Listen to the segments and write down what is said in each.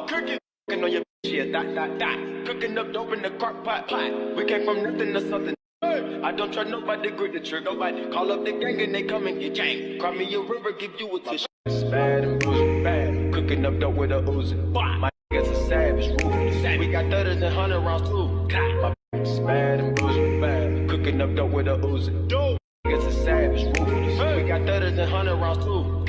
cooking on your shit, that. Cooking up dope in the crock pot. We came from nothing to something. I don't trust nobody, grip the trigger. Nobody call up the gang and they come and get gang. Cry me a river, give you a tissue. Bad and bullshit, bad. Cooking up dope with a Uzi. My niggas a savage, ruthless. We got 30s and 100 rounds too. My bad and bullshit, bad. Cooking up dope with a Uzi. Niggas a savage, ruthless. We got 30s and 100 rounds too.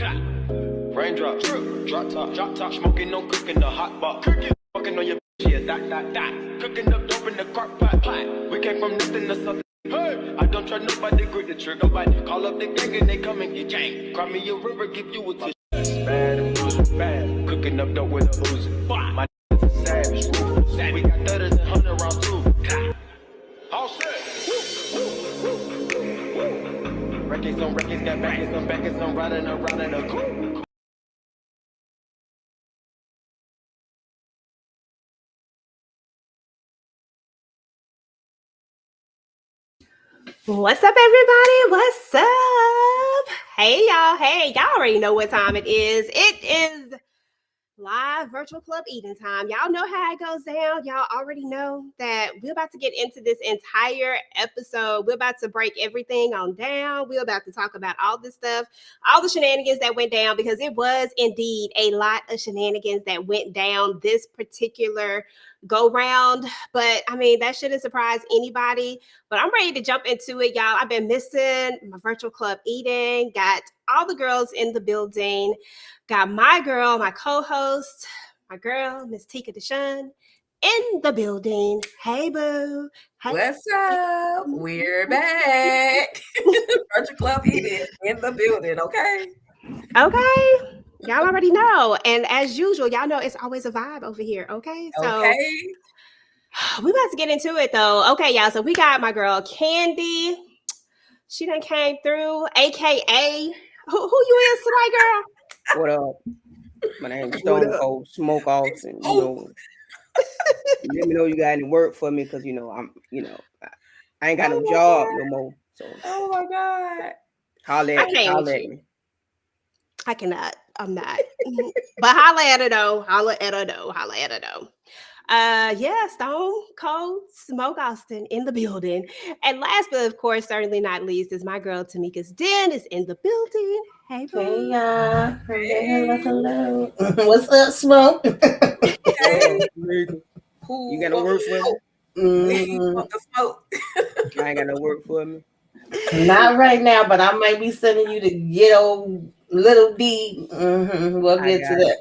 Raindrops, drop top, smoking, no cooking the hot pot. Cooking, fucking on your shit, that. Cooking up dope in the crock pot. We came from nothing to something. Hey, I don't trust nobody, grip the trigger. Nobody call up the gang and they come and get gang. Cry me a river, give you a tissue. Bad and bullshit, bad. Cooking up dope with a Uzi. My niggas a savage, ruthless. We got 30s and 100 rounds too. All set. Records on records, got backers on backers, I'm riding around in a coupe. What's up, everybody? What's up? Hey, y'all already know what time it is. It is live virtual club eating time. Y'all know how it goes down. Y'all already know that we're about to get into this entire episode. We're about to break everything on down. We're about to talk about all this stuff, all the shenanigans that went down, because it was indeed a lot of shenanigans that went down this particular go round. But I mean, that shouldn't surprise anybody. But I'm ready to jump into it, y'all. I've been missing my virtual club eating. Got all the girls in the building. Got my girl, my co-host, my girl, Miss Tika Deshawn, in the building. Hey, boo. Hey. What's up? We're back. Virtual club eating in the building, okay? Okay. Y'all already know. And as usual, y'all know it's always a vibe over here, okay? So we about to get into it, though. Okay, y'all. So we got my girl, Candy. She done came through, a.k.a. Who you is today, girl? What up? My name's Stone Cold Smoke Offs, and let me know you got any work for me, because I ain't got no job no more. So oh my God. Holla at me. I cannot. I'm not. But holla at her though. Yeah, Stone Cold Smoke Austin in the building. And last but of course, certainly not least, is my girl Tamika's Den is in the building. Hey, hey y'all. Hello. What's up, Smoke? Hey. You got no work for me? The smoke. I ain't got no work for me. Not right now, but I might be sending you to get old Little D. We'll get to that.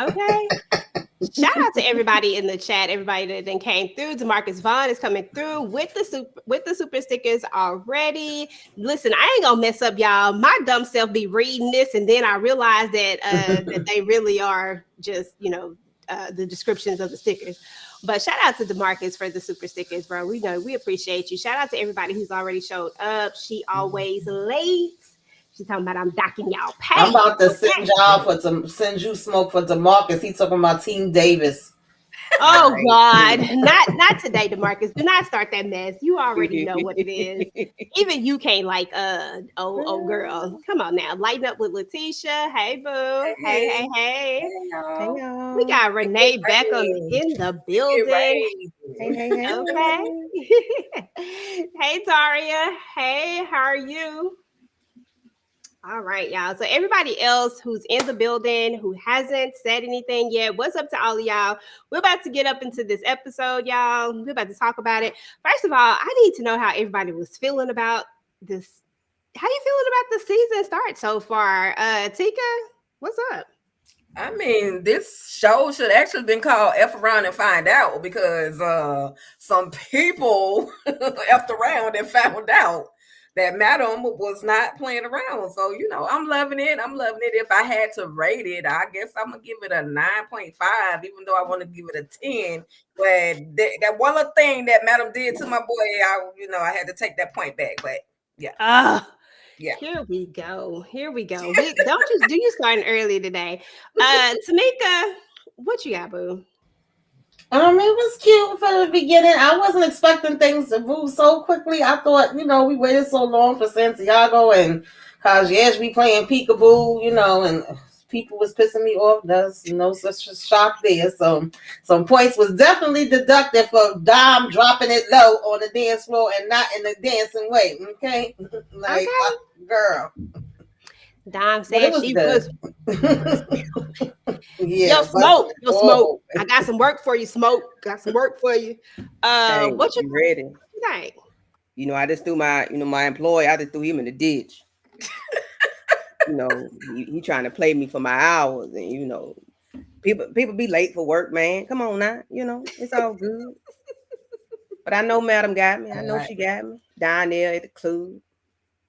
Okay. Shout out to everybody in the chat, everybody that then came through. DeMarcus Vaughn is coming through with the super stickers already. Listen, I ain't gonna mess up, y'all. My dumb self be reading this, and then I realize that that they really are just the descriptions of the stickers. But shout out to DeMarcus for the super stickers, bro. We know we appreciate you. Shout out to everybody who's already showed up. She always late. She's talking about I'm docking y'all pay. I'm about to send you Smoke for DeMarcus. He's talking about Team Davis. Oh God, not today, DeMarcus. Do not start that mess. You already know what it is. Even you can't like oh girl. Come on now, lighten up with Letitia. Hey boo. Hey. Hey, y'all. We got Renee Beckham in the building. Hey. Okay. Hey Daria. Hey, how are you? All right, y'all. So everybody else who's in the building, who hasn't said anything yet, what's up to all of y'all? We're about to get up into this episode, y'all. We're about to talk about it. First of all, I need to know how everybody was feeling about this. How you feeling about the season start so far? Tika, what's up? I mean, this show should actually been called F Around and Find Out, because some people effed around and found out that Madam was not playing around. So, I'm loving it. If I had to rate it, I guess I'm going to give it a 9.5, even though I want to give it a 10. But that one little thing that Madam did to my boy, I had to take that point back. But, yeah. Yeah. Here we go. Do you starting early today? Tamika, what you got, boo? It was cute for the beginning. I wasn't expecting things to move so quickly. I thought, we waited so long for Santiago and Kajish be playing peekaboo, and people was pissing me off. There's no such shock there. So some points was definitely deducted for Dom dropping it low on the dance floor and not in the dancing way. Okay, like girl. Dom said she was. Yeah, Smoke. I got some work for you, Smoke. Got some work for you. Hey, What you ready? think? You know, I just threw my employee. I just threw him in the ditch. You know, he trying to play me for my hours, and you know, people be late for work, man. Come on now, you know, it's all good. But I know Madam got me. I know she got me down there at the club.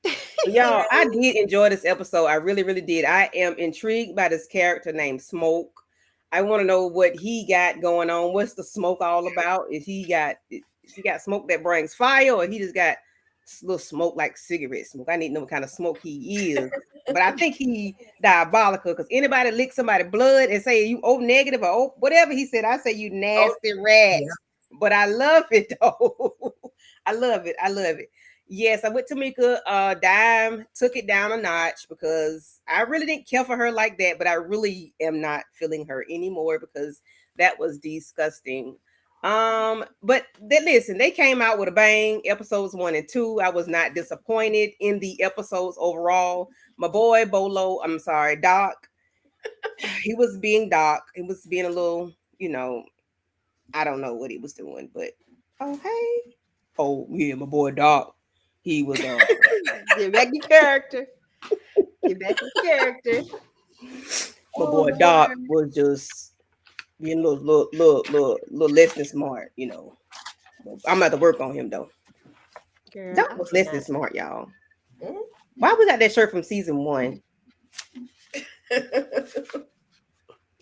So, y'all, I did enjoy this episode. I really, really did. I am intrigued by this character named Smoke. I want to know what he got going on. What's the smoke all about? Is he got smoke that brings fire, or he just got little smoke like cigarette smoke? I need to know what kind of smoke he is. But I think he diabolical, because anybody lick somebody's blood and say you O negative or O whatever he said, I say you nasty rat. Yeah. But I love it though. I love it. Yes, I went to Tamika. Dime took it down a notch because I really didn't care for her like that, but I really am not feeling her anymore because that was disgusting. But listen, they came out with a bang. Episodes 1 and 2. I was not disappointed in the episodes overall. My boy Doc. He was being Doc. He was being a little, you know, I don't know what he was doing, but oh yeah, my boy Doc. He was Get back your character. Get back your character. My boy Doc was just being a little less than smart, you know. I'm about to work on him though. Girl, Doc was less than smart, y'all. Why we got that shirt from season 1?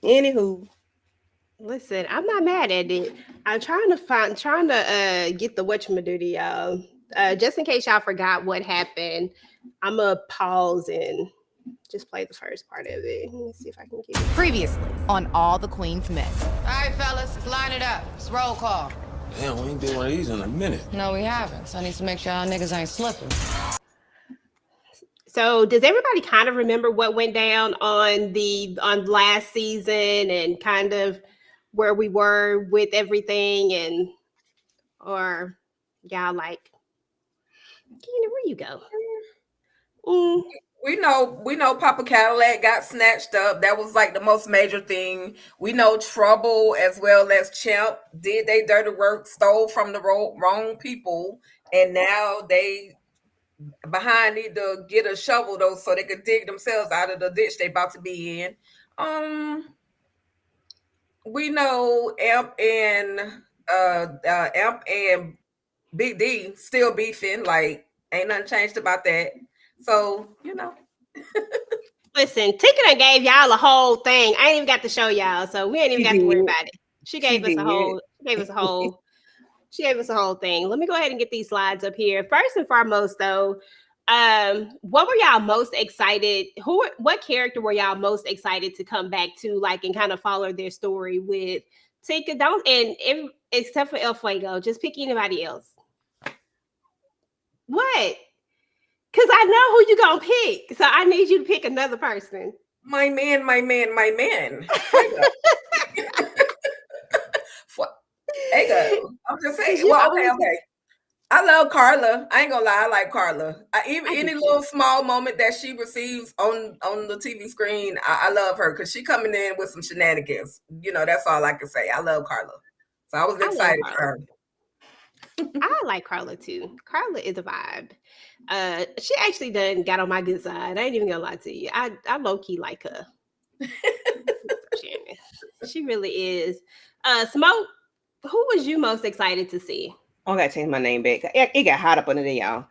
Anywho. Listen, I'm not mad at it. I'm trying to get the whatchamadoodie, y'all. Just in case y'all forgot what happened, I'm gonna pause and just play the first part of it. Let me see if I can get it. Previously on All the Queen's Men. All right, fellas, let's line it up. It's roll call. Damn, we ain't did one of these in a minute. No, we haven't. So I need to make sure y'all niggas ain't slipping. So does everybody kind of remember what went down on last season and kind of where we were with everything, or y'all like, Keena, where you go? We know Papa Cadillac got snatched up. That was like the most major thing. We know Trouble as well as Champ did they dirty work, stole from the wrong people, and now they behind need to get a shovel though so they could dig themselves out of the ditch they about to be in. We know Amp and Big D still beefing, like ain't nothing changed about that. So, you know. Listen, Tika done gave y'all a whole thing. I ain't even got to show y'all, so we ain't even got to worry about it. She gave us a whole thing. Let me go ahead and get these slides up here. First and foremost, though, what were y'all most excited? What character were y'all most excited to come back to, like, and kind of follow their story with? Tika, except for El Fuego, just pick anybody else. What? Because I know who you gonna pick, so I need you to pick another person. My man. I'm just saying. Well, okay. I love Carla. I ain't gonna lie, I like Carla. Any little small moment that she receives on the TV screen, I love her because she coming in with some shenanigans. You know, that's all I can say. I love Carla, so I was excited for her. I like Carla too. Carla is a vibe. She actually done got on my good side. I ain't even gonna lie to you. I low-key like her. She really is. Smoke, who was you most excited to see? I gotta change my name back. It got hot up under there, y'all.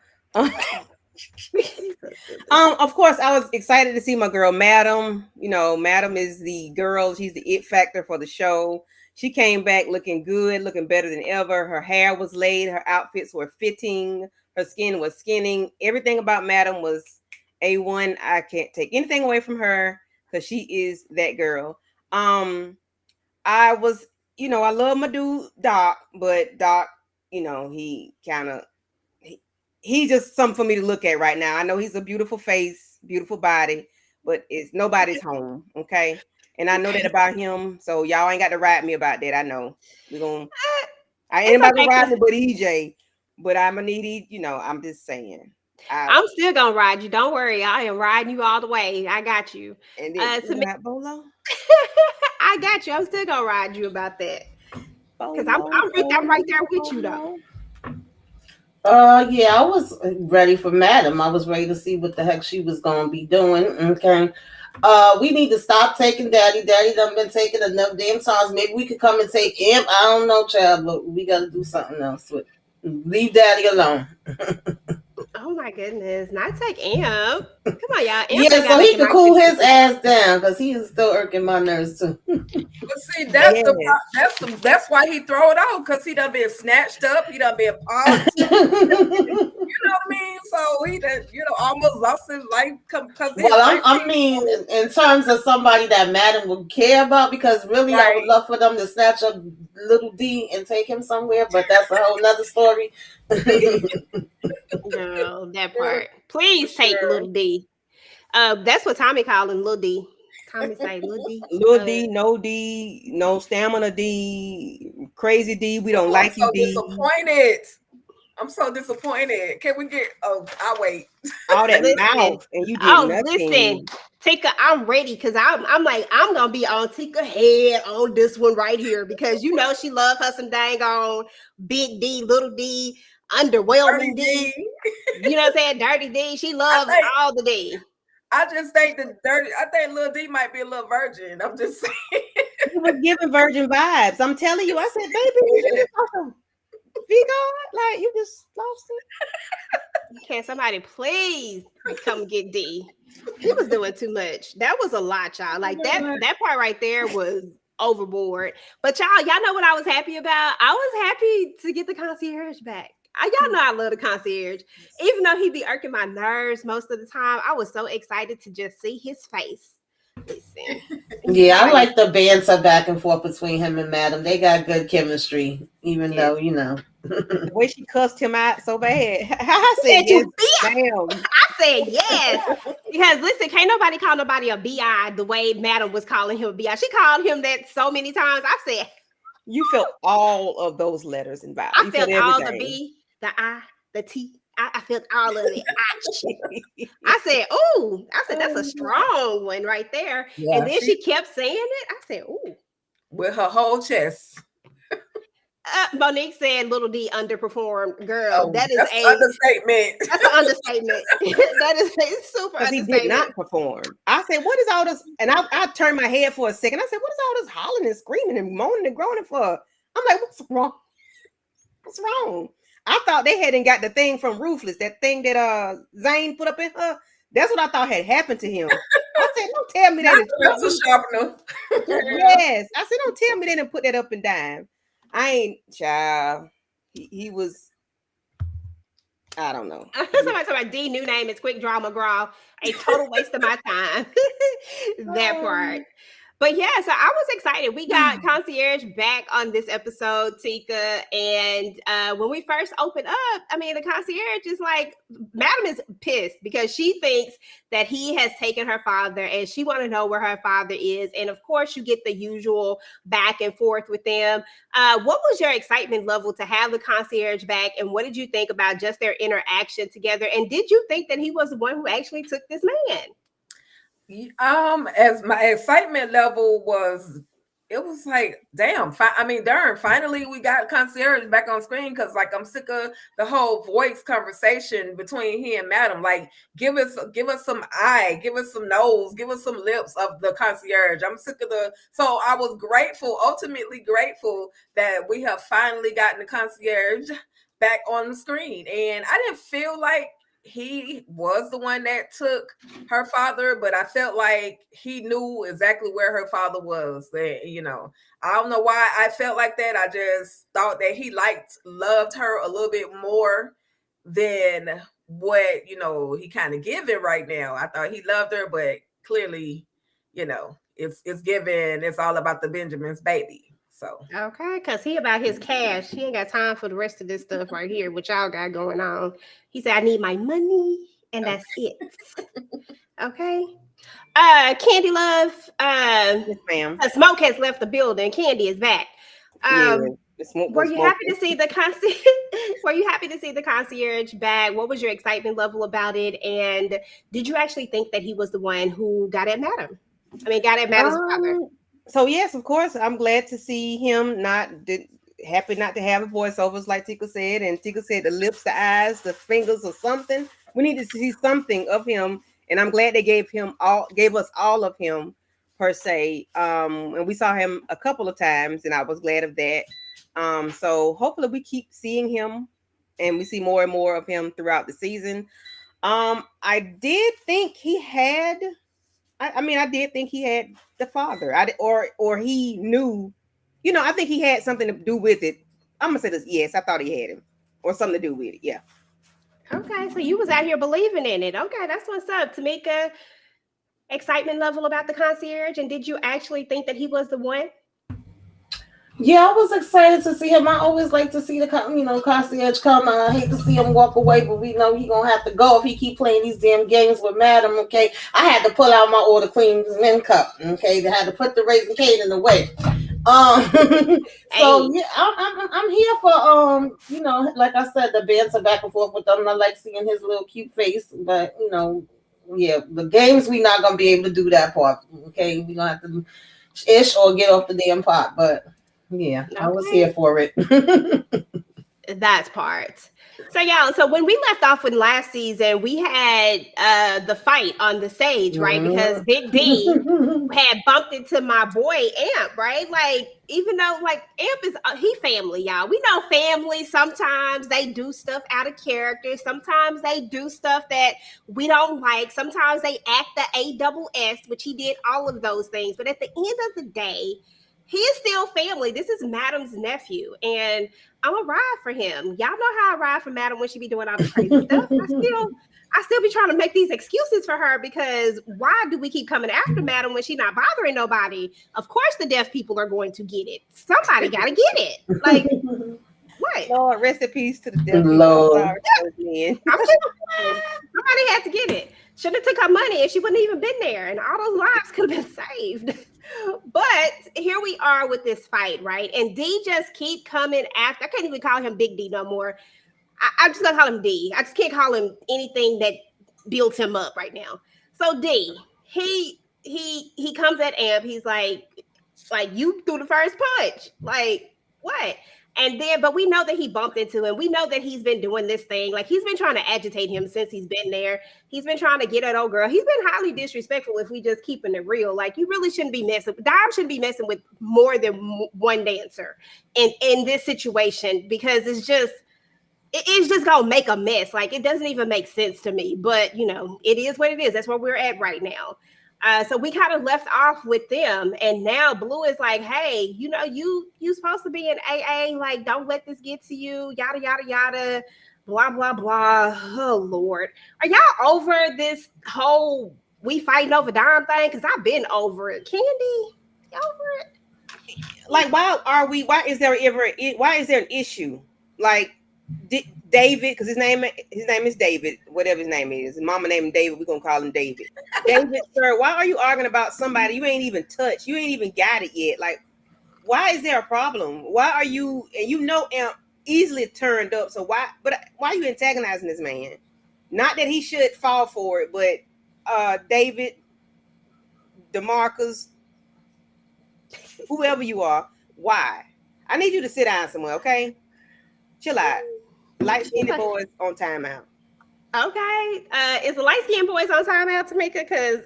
Of course, I was excited to see my girl Madam. You know, Madam is the girl. She's the it factor for the show. She came back looking good, looking better than ever. Her hair was laid. Her outfits were fitting. Her skin was skinning. Everything about Madam was A1. I can't take anything away from her because she is that girl. I love my dude Doc, but Doc, you know, he's just something for me to look at right now. I know he's a beautiful face, beautiful body, but it's nobody's home. Okay. And I know that about him. So y'all ain't got to ride me about that. I know. We're gonna I ain't It's about to okay, ride 'cause me but EJ. But I'm gonna need, I'm just saying. I'm still gonna ride you. Don't worry. I am riding you all the way. I got you. And then To me, Bolo. I got you. I'm still gonna ride you about that. Because I'm Bolo, I'm right there with you though. Yeah, I was ready for Madam. I was ready to see what the heck she was gonna be doing. Okay. We need to stop taking Daddy. Daddy done been taking enough damn times. Maybe we could come and take him. I don't know, child, but we gotta do something else with. Leave Daddy alone. Oh my goodness. Not take Amp. Come on, y'all. Amp Yeah, ain't so got he making could my cool his ass down because he is still irking my nerves too. But see, that's why he throw it out, because he done been snatched up, he done been pawned. You know what I mean? So he done, almost lost his life because Well, I mean, in terms of somebody that Madam would care about, because really, I would love for them to snatch up little D and take him somewhere, but that's a whole nother story. Girl, that part. Please take little D. That's what Tommy called him, little D. Tommy say little D. Little D, no stamina D, crazy D. We don't like you, D. Disappointed. I'm so disappointed. Can we get? Oh, I'll wait. All that mouth, and you did nothing. Listen, Tika, I'm ready because I'm like I'm gonna be on Tika head on this one right here because she love her some dang on big D, little D, underwhelming D. You know what I'm saying? Dirty D. She loves all the D. I just think I think Lil D might be a little virgin. I'm just saying. He was giving virgin vibes. I'm telling you. I said, baby, you just lost Vigo, like you just lost it. Can somebody please come get D? He was doing too much. That was a lot, y'all. Like that part right there was overboard. But y'all know what I was happy about? I was happy to get the concierge back. Y'all know I love the concierge. Even though he be irking my nerves most of the time, I was so excited to just see his face. Listen. Yeah, I like the banter back and forth between him and Madam. They got good chemistry, even though, The way she cussed him out so bad. I said, yes, ma'am. I said yes. Because listen, can't nobody call nobody a BI the way Madam was calling him a BI. She called him that so many times. I said, you felt all of those letters and vowels. I felt all the B, the I, the T. I felt all of it. I said, "Ooh!" I said, "That's a strong one right there." Yeah, and then she kept saying it. I said, "Ooh!" With her whole chest. Monique said, "Little D underperformed." Girl, that is an understatement. That's an understatement. That is a super understatement. He did not perform. I said, "What is all this?" And I turned my head for a second. I said, "What is all this hollering and screaming and moaning and groaning for?" I'm like, "What's wrong? What's wrong?" I thought they hadn't got the thing from Ruthless, that thing that Zane put up in her. That's what I thought had happened to him. I said, don't tell me that. Pencil sharpener. Yes. I said, don't tell me they didn't put that up and down. I ain't, child. He was, I don't know. Somebody talking about D new name is Quick Draw McGraw. A total waste of my time. That part. But yeah, so I was excited. We got concierge back on this episode, Tika. And when we first opened up, I mean, the concierge is like, Madam is pissed because she thinks that he has taken her father and she want to know where her father is. And of course, you get the usual back and forth with them. What was your excitement level to have the concierge back? And what did you think about just their interaction together? And did you think that he was the one who actually took this man? As my excitement level was, it was like, damn, darn, finally we got concierge back on screen, because like I'm sick of the whole voice conversation between he and Madam. Like, give us some eye, give us some nose, give us some lips of the concierge. I'm sick of so I was ultimately grateful that we have finally gotten the concierge back on the screen. And I didn't feel like he was the one that took her father, but I felt like he knew exactly where her father was. I don't know why I felt like that. I just thought that he loved her a little bit more than what, he kind of giving right now. I thought he loved her, but clearly, it's given, it's all about the Benjamin's baby. So okay, because he about his cash. He ain't got time for the rest of this stuff right here, which y'all got going on. He said, I need my money, and that's it. Okay. Candy Love, Yes, ma'am. Smoke has left the building. Candy is back. Yeah, the smoke Were was you happy smoking. to see the Were you happy to see the concierge back? What was your excitement level about it? And did you actually think that he was the one who got at Madam? I mean, got at Madam's father. So yes, of course, I'm glad to see him. Happy not to have voiceovers like Tika said, and Tika said the lips, the eyes, the fingers, or something. We need to see something of him, and I'm glad they gave us all of him per se. And we saw him a couple of times, and I was glad of that. So hopefully we keep seeing him, and we see more and more of him throughout the season. I did think he had. I did think he had the father. Or he knew. I think he had something to do with it. I'm gonna say this. Yes, I thought he had him, or something to do with it. Yeah. Okay, so you was out here believing in it. Okay, that's what's up. Tamika, excitement level about the concierge, and did you actually think that he was the one? Yeah, I was excited to see him. I always like to see the concierge come. I hate to see him walk away, but we know he gonna have to go if he keep playing these damn games with Madam. Okay, I had to pull out my Allthequeensmen cup. Okay, they had to put the Raising Cane away. So yeah, I'm here for like I said, the banter back and forth with them. I like seeing his little cute face, but yeah, the games we not gonna be able to do that part. Okay, we gonna have to ish or get off the damn pot, but. Yeah, I was here for it. That part. So y'all, so when we left off with last season, we had the fight on the stage, right? Because Big D had bumped into my boy Amp, right? Like, even though like Amp is he family, y'all. We know family. Sometimes they do stuff out of character. Sometimes they do stuff that we don't like. Sometimes they act the ASS, which he did all of those things. But at the end of the day, he is still family. This is Madam's nephew, and I'm a ride for him. Y'all know how I ride for Madam when she be doing all this crazy stuff. I still be trying to make these excuses for her, because why do we keep coming after Madam when she's not bothering nobody? Of course, the deaf people are going to get it. Somebody got to get it. Like, what? Lord, rest in peace to the deaf Lord. people. Somebody had to get it. Should have took her money and she wouldn't even been there, and all those lives could have been saved. But here we are with this fight, right? And D just keep coming after. I can't even call him Big D no more. I'm just gonna call him D. I just can't call him anything that builds him up right now. So D, he comes at Amp. He's like you threw the first punch. Like, what? And then, but we know that he bumped into him. We know that he's been doing this thing. Like, he's been trying to agitate him since he's been there. He's been trying to get at old girl. He's been highly disrespectful if we just keeping it real. Like, you really shouldn't be messing. Dom shouldn't be messing with more than one dancer in this situation, because it's just gonna make a mess. Like, it doesn't even make sense to me. But it is what it is. That's where we're at right now. So we kind of left off with them, and now Blue is like, hey, you supposed to be in AA, like, don't let this get to you, yada, yada, yada, blah, blah, blah. Oh, Lord. Are y'all over this whole we fighting over Dom thing? Because I've been over it. Candy, you over it? Like, why is there an issue? Like, David, because his name is David, whatever his name is. His mama named him David. We're gonna call him David. David, sir, why are you arguing about somebody you ain't even touched? You ain't even got it yet. Like, why is there a problem? Why are you, and Amp easily turned up, so why are you antagonizing this man? Not that he should fall for it, but David, DeMarcus, whoever you are, why? I need you to sit down somewhere, okay? Chill out. Light-skinned boys on timeout. Okay. Is the light-skinned boys on timeout, Tamika? Because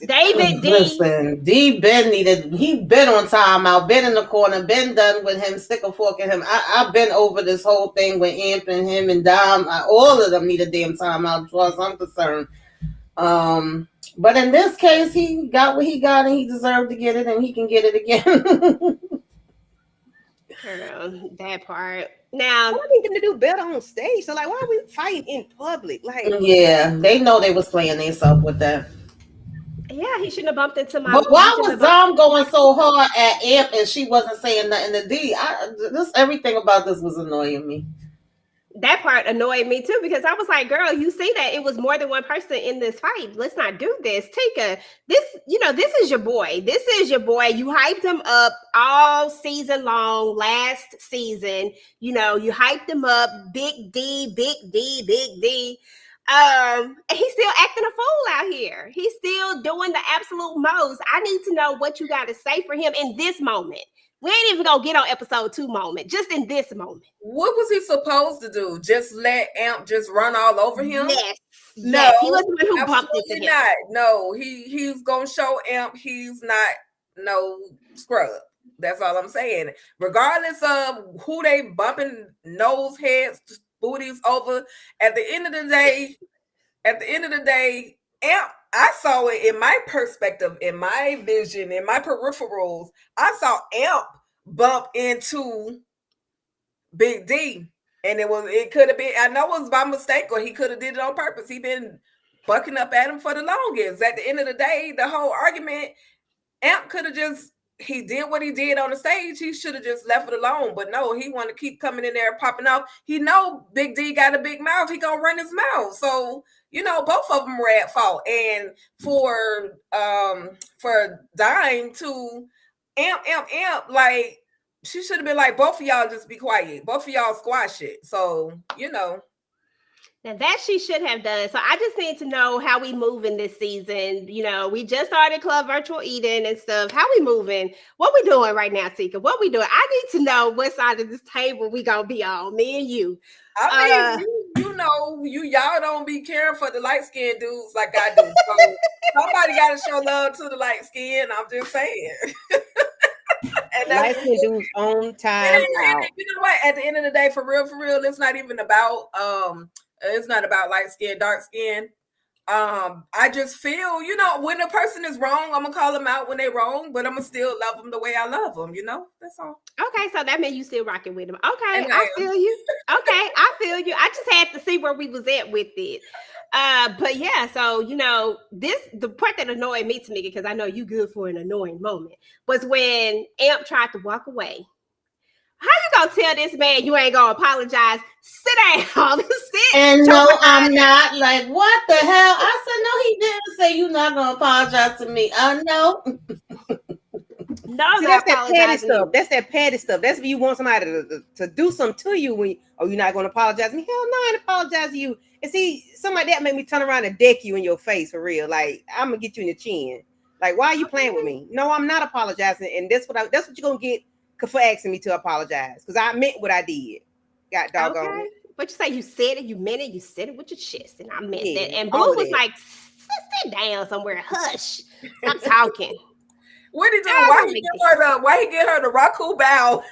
David D. Listen, D he been on timeout, been in the corner, been done with him, stick a fork in him. I've been over this whole thing with Amp and him and Dom. All of them need a damn timeout, as far as I'm concerned. But in this case, he got what he got, and he deserved to get it, and he can get it again. Girl, that part. Now, I need them to do better on stage. So, like, why are we fighting in public? Like, yeah, they know they was playing themselves with that. Yeah, he shouldn't have bumped into my. But why was Dom going so hard at Amp and she wasn't saying nothing to D? Everything about this was annoying me. That part annoyed me too because I was like, girl, you see that it was more than one person in this fight. Let's not do this. Tika, this is your boy. This is your boy. You hyped him up all season long, last season. You hyped him up, big D, big D, big D. And he's still acting a fool out here. He's still doing the absolute most. I need to know what you got to say for him in this moment. We ain't even gonna get on episode 2 moment, just in this moment. What was he supposed to do? Just let Amp just run all over him? Yes. No, yes. He was the one who bumped into him. Not. No, he's gonna show Amp he's not no scrub. That's all I'm saying. Regardless of who they bumping nose, heads, booties over, at the end of the day, Amp, I saw it in my perspective, in my vision, in my peripherals. I saw Amp bump into Big D, and it could have been, I know it was by mistake, or he could have did it on purpose. He been bucking up at him for the longest. At the end of the day, the whole argument, Amp could have just, he did what he did on the stage. He should have just left it alone. But no, he want to keep coming in there, popping off. He know Big D got a big mouth. He gonna run his mouth. So, both of them were at fault. And for Dime to amp, like, she should have been like, both of y'all just be quiet. Both of y'all squash it. So, Now that she should have done. So I just need to know how we moving this season. We just started Club Virtual Eating and stuff. How we moving? What we doing right now, Tika? What we doing? I need to know what side of this table we gonna be on, me and you. I mean, y'all don't be caring for the light-skinned dudes like I do. So somebody got to show love to the light skin. I'm just saying. And light-skinned dudes on time out. You know what? At the end of the day, for real, it's not even about light skin, dark skin. I just feel, when a person is wrong, I'm gonna call them out when they're wrong, but I'm gonna still love them the way I love them. That's all. Okay, so that means you still rocking with them. Okay, I feel you. Okay, I feel you. I just had to see where we was at with it. But yeah, so the part that annoyed me, Tamika, because I know you good for an annoying moment, was when Amp tried to walk away. How you gonna tell this man you ain't gonna apologize? Sit down. Sit. And no, I'm not. Like, what the hell? I said, no, he didn't say you're not gonna apologize to me. No. No, see, that's that petty stuff. That's that petty stuff. That's when you want somebody to do something to you when you're not gonna apologize to me. Hell no, I ain't apologize to you. And see, something like that make me turn around and deck you in your face for real. Like, I'm gonna get you in the chin. Like, why are you playing with me? No, I'm not apologizing, and that's what you're gonna get for asking me to apologize, because I meant what I did. Got doggone. Okay. But you say you said it, you meant it, you said it with your chest, and I meant that. And Blue was like, sit down somewhere, hush, stop talking. What did he do? Why he get her the Raku bow?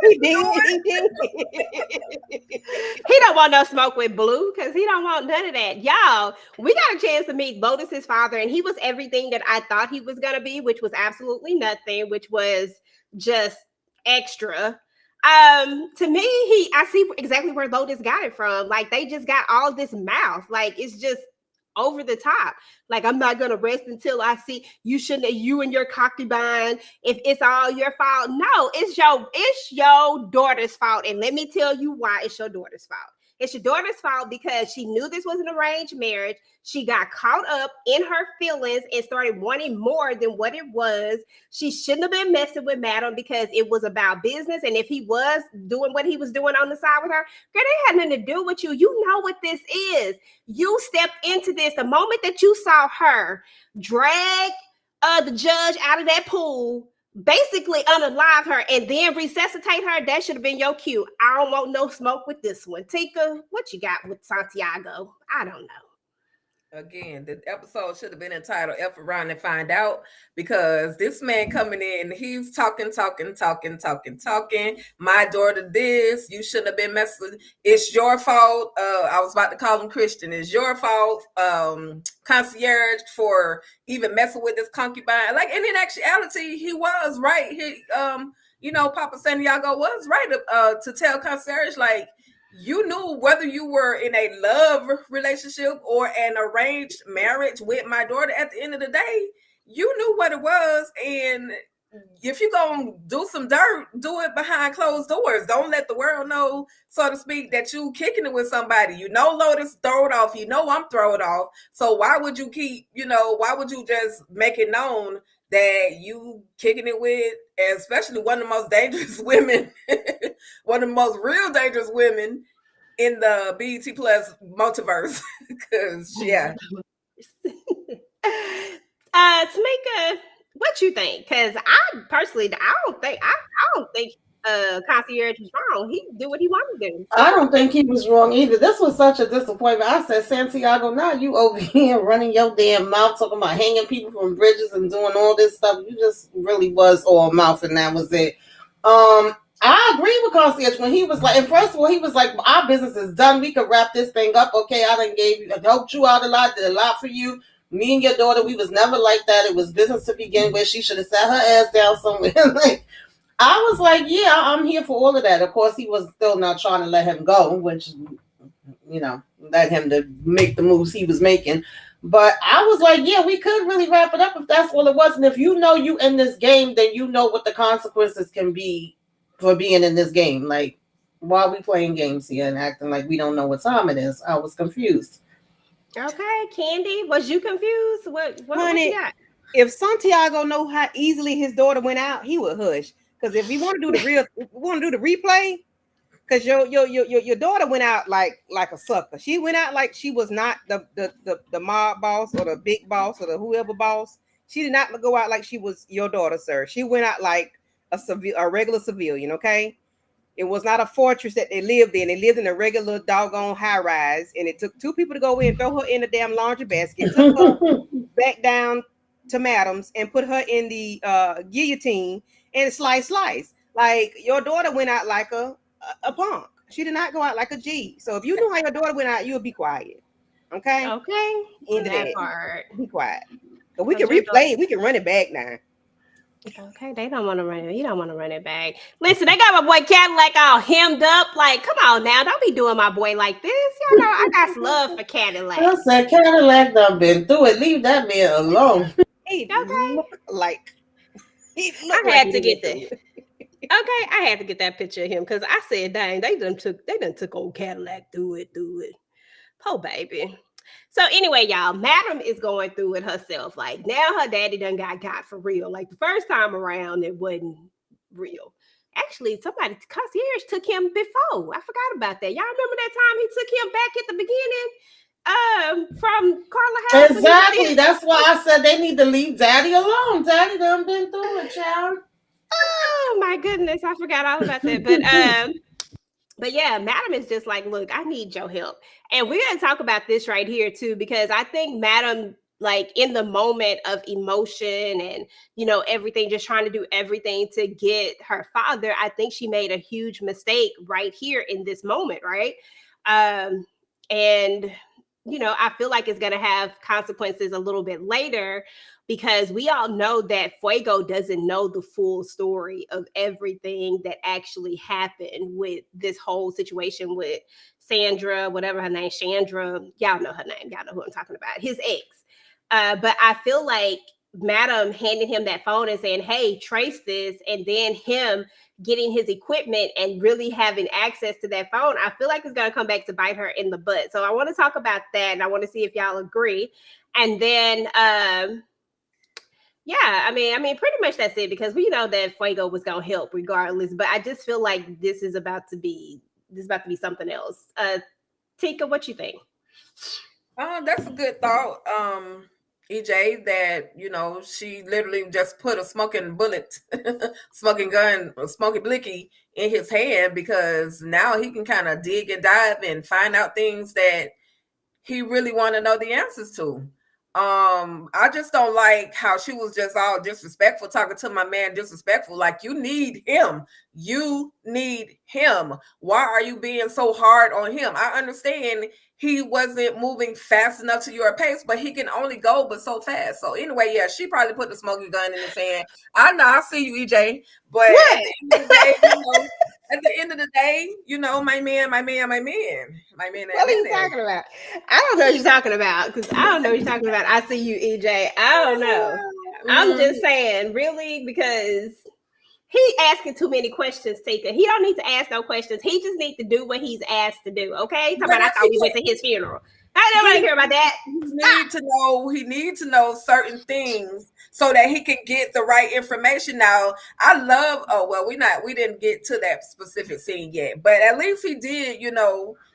He did. He don't want no smoke with Blue because he don't want none of that. Y'all, we got a chance to meet Lotus's father, and he was everything that I thought he was gonna be, which was absolutely nothing, which was just extra. To me, I see exactly where Lotus got it from. Like, they just got all this mouth. Like, it's just over the top. Like, I'm not gonna rest until I see you and your concubine, if it's all your fault. No, it's your daughter's fault. And let me tell you why it's your daughter's fault. It's your daughter's fault because she knew this was an arranged marriage. She got caught up in her feelings and started wanting more than what it was. She shouldn't have been messing with Madam because it was about business. And if he was doing what he was doing on the side with her, girl, they had nothing to do with you. You know what this is. You stepped into this. The moment that you saw her drag the judge out of that pool, basically unalive her and then resuscitate her, that should have been your cue. I don't want no smoke with this one. Tika, what you got with Santiago? I don't know. Again, the episode should have been entitled F Around and Find Out, because this man coming in, he's talking. My daughter this, you shouldn't have been messing with. It's your fault. I was about to call him Christian. It's your fault, concierge, for even messing with this concubine. Like, and in actuality, he was right. He, Papa Santiago was right to tell concierge, like, you knew whether you were in a love relationship or an arranged marriage with my daughter. At the end of the day, you knew what it was, and if you're gonna do some dirt, do it behind closed doors. Don't let the world know, so to speak, that you kicking it with somebody. You know Lotus throw it off. You know I'm throw it off. So why would you keep, why would you just make it known that you kicking it with, especially one of the most dangerous women, one of the most real dangerous women in the BET Plus multiverse? Because Tamika, what you think? Because I personally, I don't think Concierge was wrong. He did what he wanted to do. I don't think he was wrong either. This was such a disappointment. I said, Santiago, now you over here running your damn mouth, talking about hanging people from bridges and doing all this stuff. You just really was all mouth, and that was it. I agree with Concierge when he was like, and first of all, he was like, our business is done. We could wrap this thing up. Okay, I helped you out a lot, did a lot for you. Me and your daughter, we was never like that. It was business to begin with. She should have sat her ass down somewhere. Like, I was like, yeah, I'm here for all of that. Of course, he was still not trying to let him go, which, led him to make the moves he was making. But I was like, yeah, we could really wrap it up if that's all it was. And if you know you in this game, then you know what the consequences can be for being in this game. Like, why are we playing games here and acting like we don't know what time it is? I was confused. Okay, Candy, was you confused? What you got? If Santiago know how easily his daughter went out, he would hush. Because if we want to do the replay, because your daughter went out like a sucker. She went out like she was not the mob boss or the big boss or the whoever boss. She did not go out like she was your daughter, sir. She went out like a regular civilian. Okay, it was not a fortress that they lived in. They lived in a regular doggone high rise, and it took two people to go in, throw her in the damn laundry basket, took her back down to Madam's, and put her in the guillotine and slice. Like, your daughter went out like a punk. She did not go out like a G. So if you knew how your daughter went out, you would be quiet. Okay. End that part. Be quiet. So we can replay it. We can run it back now. Okay, they don't want to run it. You don't want to run it back. Listen, they got my boy Cadillac all hemmed up. Like, come on now, don't be doing my boy like this. Y'all know I got some love for Cadillac. I said Cadillac done been through it. Leave that man alone. Okay. Like, I had to get that. Okay, I had to get that picture of him because I said, dang, they done took old Cadillac through it. Poor baby. So anyway, y'all, Madam is going through it herself. Like, now her daddy done got for real. Like, the first time around, it wasn't real. Actually, Concierge took him before. I forgot about that. Y'all remember that time he took him back at the beginning from Carla House? Exactly. That's why I said they need to leave Daddy alone. Daddy done been through it, child. Oh my goodness, I forgot all about that. But yeah, Madam is just like, look, I need your help. And we're going to talk about this right here too, because I think Madam, like, in the moment of emotion and, everything, just trying to do everything to get her father, I think she made a huge mistake right here in this moment, right? And, I feel like it's going to have consequences a little bit later, because we all know that Fuego doesn't know the full story of everything that actually happened with this whole situation with Sandra, whatever her name, Chandra. Y'all know her name. Y'all know who I'm talking about. His ex. But I feel like Madam handing him that phone and saying, hey, trace this, and then him getting his equipment and really having access to that phone, I feel like it's going to come back to bite her in the butt. So I want to talk about that, and I want to see if y'all agree. And then, yeah, I mean, pretty much that's it, because we know that Fuego was going to help regardless, but I just feel like this is about to be something else. Tika, what you think? That's a good thought, EJ, that, she literally just put a smoking bullet, smoking gun, or smoking blicky in his hand, because now he can kind of dig and dive and find out things that he really want to know the answers to. I just don't like how she was just all disrespectful, talking to my man disrespectful. Like, you need him. Why are you being so hard on him? I understand he wasn't moving fast enough to your pace, but he can only go but so fast. So anyway, yeah, she probably put the smoking gun in his hand. I know, I see you, EJ. But at the end of the day, my man. What are you talking about? I don't know what you're talking about, because I don't know what you're talking about. I see you, EJ. I don't know. I'm just saying, really, because he asking too many questions, Tika. He don't need to ask no questions. He just needs to do what he's asked to do. Okay? Talking about I thought we went to his funeral. I don't care about that. He needs to know certain things so that he can get the right information. Now, I love. Oh well, we didn't get to that specific scene yet, but at least he did.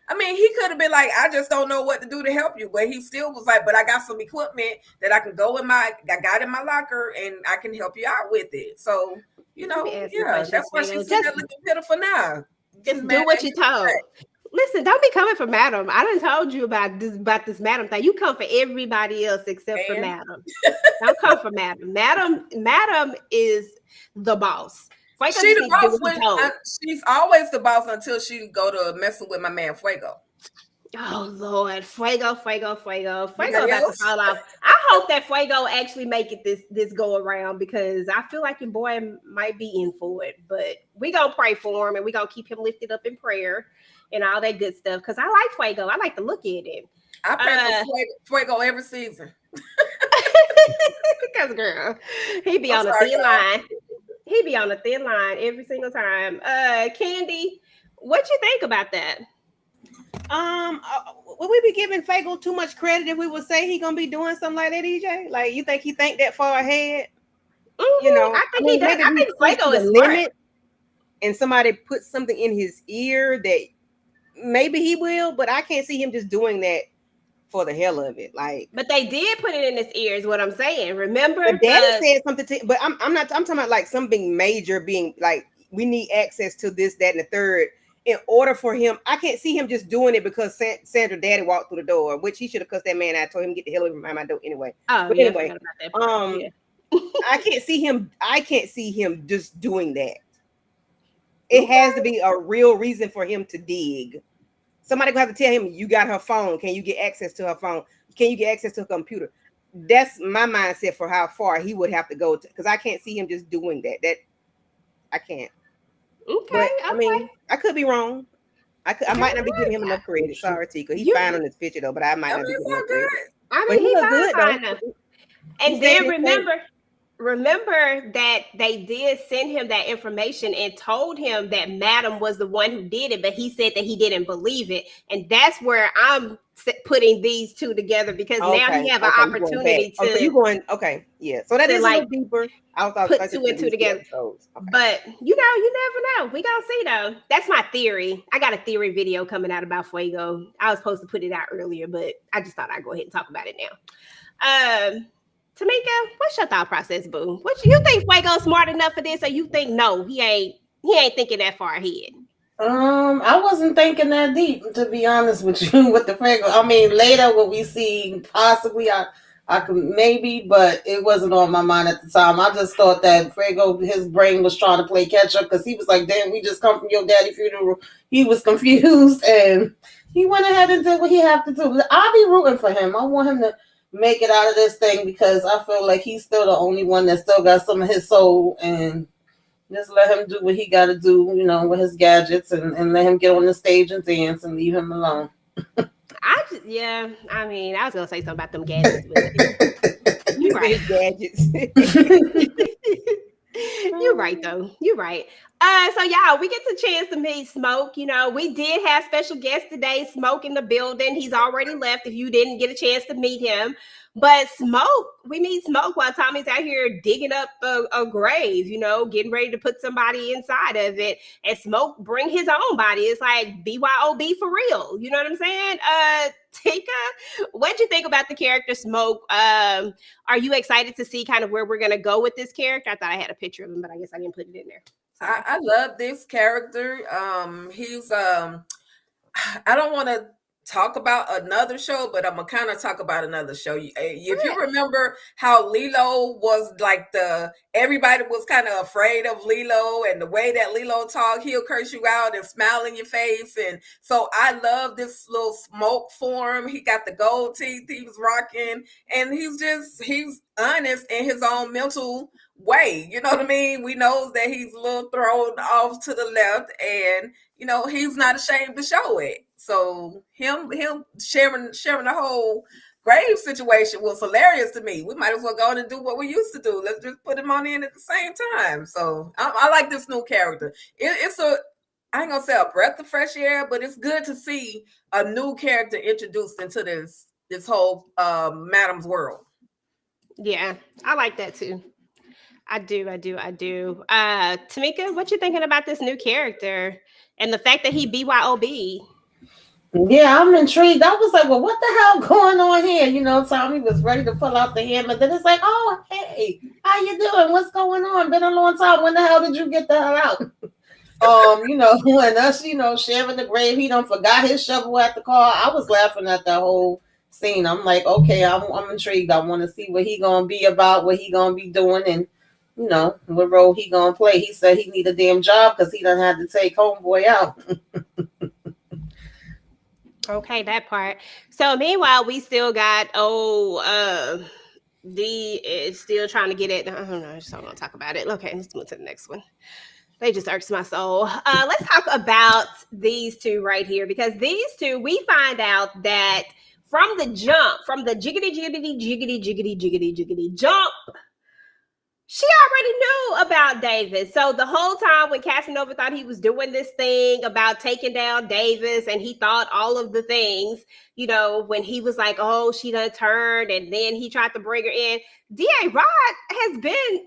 I mean, he could have been like, I just don't know what to do to help you, but he still was like, but I got some equipment that I can go I got in my locker, and I can help you out with it. So that's why she's sitting there looking pitiful now. Just do what you told. Listen, don't be coming for Madam. I done told you about this Madam thing. You come for everybody else except for Madam. Don't come for Madam. Madam is the boss. She's the boss she's always the boss until she go to messing with my man Fuego. Oh Lord, Fuego about to fall off. I hope that Fuego actually make it this go around, because I feel like your boy might be in for it. But we gonna pray for him, and we gonna keep him lifted up in prayer and all that good stuff. Because I like Fuego. I like to look at him. I pray for Fuego every season. Because girl, he be on a thin line. He be on a thin line every single time. Candy, what you think about that? Would we be giving Fuego too much credit if we would say he gonna be doing something like that, EJ? Like, you think he think that far ahead? Mm-hmm. I think he does. I think Fuego is limit, and somebody put something in his ear that maybe he will, but I can't see him just doing that for the hell of it. Like, but they did put it in his ear, is what I'm saying. Remember, Daddy said something but I'm talking about like something major being like, we need access to this, that, and the third. In order for him, I can't see him just doing it because Sandra Daddy walked through the door, which he should have cussed that man out. I told him to get the hell away from my door anyway. But anyway, I can't see him just doing that. It has to be a real reason for him to dig. Somebody gonna have to tell him, you got her phone. Can you get access to her phone? Can you get access to her computer? That's my mindset for how far he would have to go, because I can't see him just doing that. That I can't. Okay, I mean, I could be wrong. I might not be giving him enough credit. Sorry, Tika. He's fine on this picture though, but I might not be giving him credit. I mean, he looks good though. And then remember that they did send him that information and told him that Madam was the one who did it, but he said that he didn't believe it. And that's where I'm putting these two together, because now he have an opportunity to. So you going? Okay, yeah. So that is like a little deeper. I thought put two and two together. Okay. But you never know. We gonna see though. That's my theory. I got a theory video coming out about Fuego. I was supposed to put it out earlier, but I just thought I'd go ahead and talk about it now. Tamika, what's your thought process, boo? What you think Fuego's smart enough for this, or you think no, he ain't thinking that far ahead? I wasn't thinking that deep, to be honest with you, with the Fuego. I mean, later what we see, possibly I could maybe, but it wasn't on my mind at the time. I just thought that Fuego, his brain was trying to play catch up, because he was like, damn, we just come from your daddy funeral. He was confused, and he went ahead and did what he had to do. I'll be rooting for him. I want him to make it out of this thing, because I feel like he's still the only one that still got some of his soul, and just let him do what he got to do, with his gadgets, and let him get on the stage and dance and leave him alone. I mean, I was gonna say something about them gadgets. But you're right, gadgets. You're right, though. You're right. So y'all, we get the chance to meet Smoke. We did have special guest today, Smoke in the building. He's already left if you didn't get a chance to meet him. But we meet Smoke while Tommy's out here digging up a grave, getting ready to put somebody inside of it. And Smoke bring his own body. It's like BYOB for real. You know what I'm saying? Tika, what'd you think about the character Smoke? Are you excited to see kind of where we're going to go with this character? I thought I had a picture of him, but I guess I didn't put it in there. I love this character. He's I don't want to talk about another show, but I'm gonna kind of talk about another show. If you remember how Lilo was like everybody was kind of afraid of Lilo, and the way that Lilo talked, he'll curse you out and smile in your face. And so I love this little Smoke form. He got the gold teeth he was rocking, and he's honest in his own mental way. You know what I mean? We know that he's a little thrown off to the left, and he's not ashamed to show it. So him sharing the whole Graves situation was hilarious to me. We might as well go on and do what we used to do. Let's just put him on in at the same time. So I like this new character. It's I ain't gonna say a breath of fresh air, but it's good to see a new character introduced into this whole Madam's world. Yeah, I like that too. I do. Tamika, what you thinking about this new character and the fact that he BYOB? Yeah, I'm intrigued. I was like, well, what the hell going on here? You know, Tommy was ready to pull out the hammer. Then it's like, oh, hey, how you doing? What's going on? Been a long time. When the hell did you get the hell out? You know, and us, you know, sharing the grave. He don't forgot his shovel at the car. I was laughing at that whole scene. I'm like, okay, I'm intrigued. I want to see what he gonna be about, what he gonna be doing, and you know, what role he gonna play. He said he need a damn job because he done had to take homeboy out. Okay, that part. So meanwhile, we still got D is still trying to get it. I don't know. I just don't want to talk about it. Okay, let's move to the next one. They just irks my soul. Let's talk about these two right here, because these two, we find out that from the jump, from the jiggity jump, she already knew about Davis. So the whole time when Casanova thought he was doing this thing about taking down Davis, and he thought all of the things, you know, when he was like, oh, she done turned, and then he tried to bring her in. D.A. Rod has been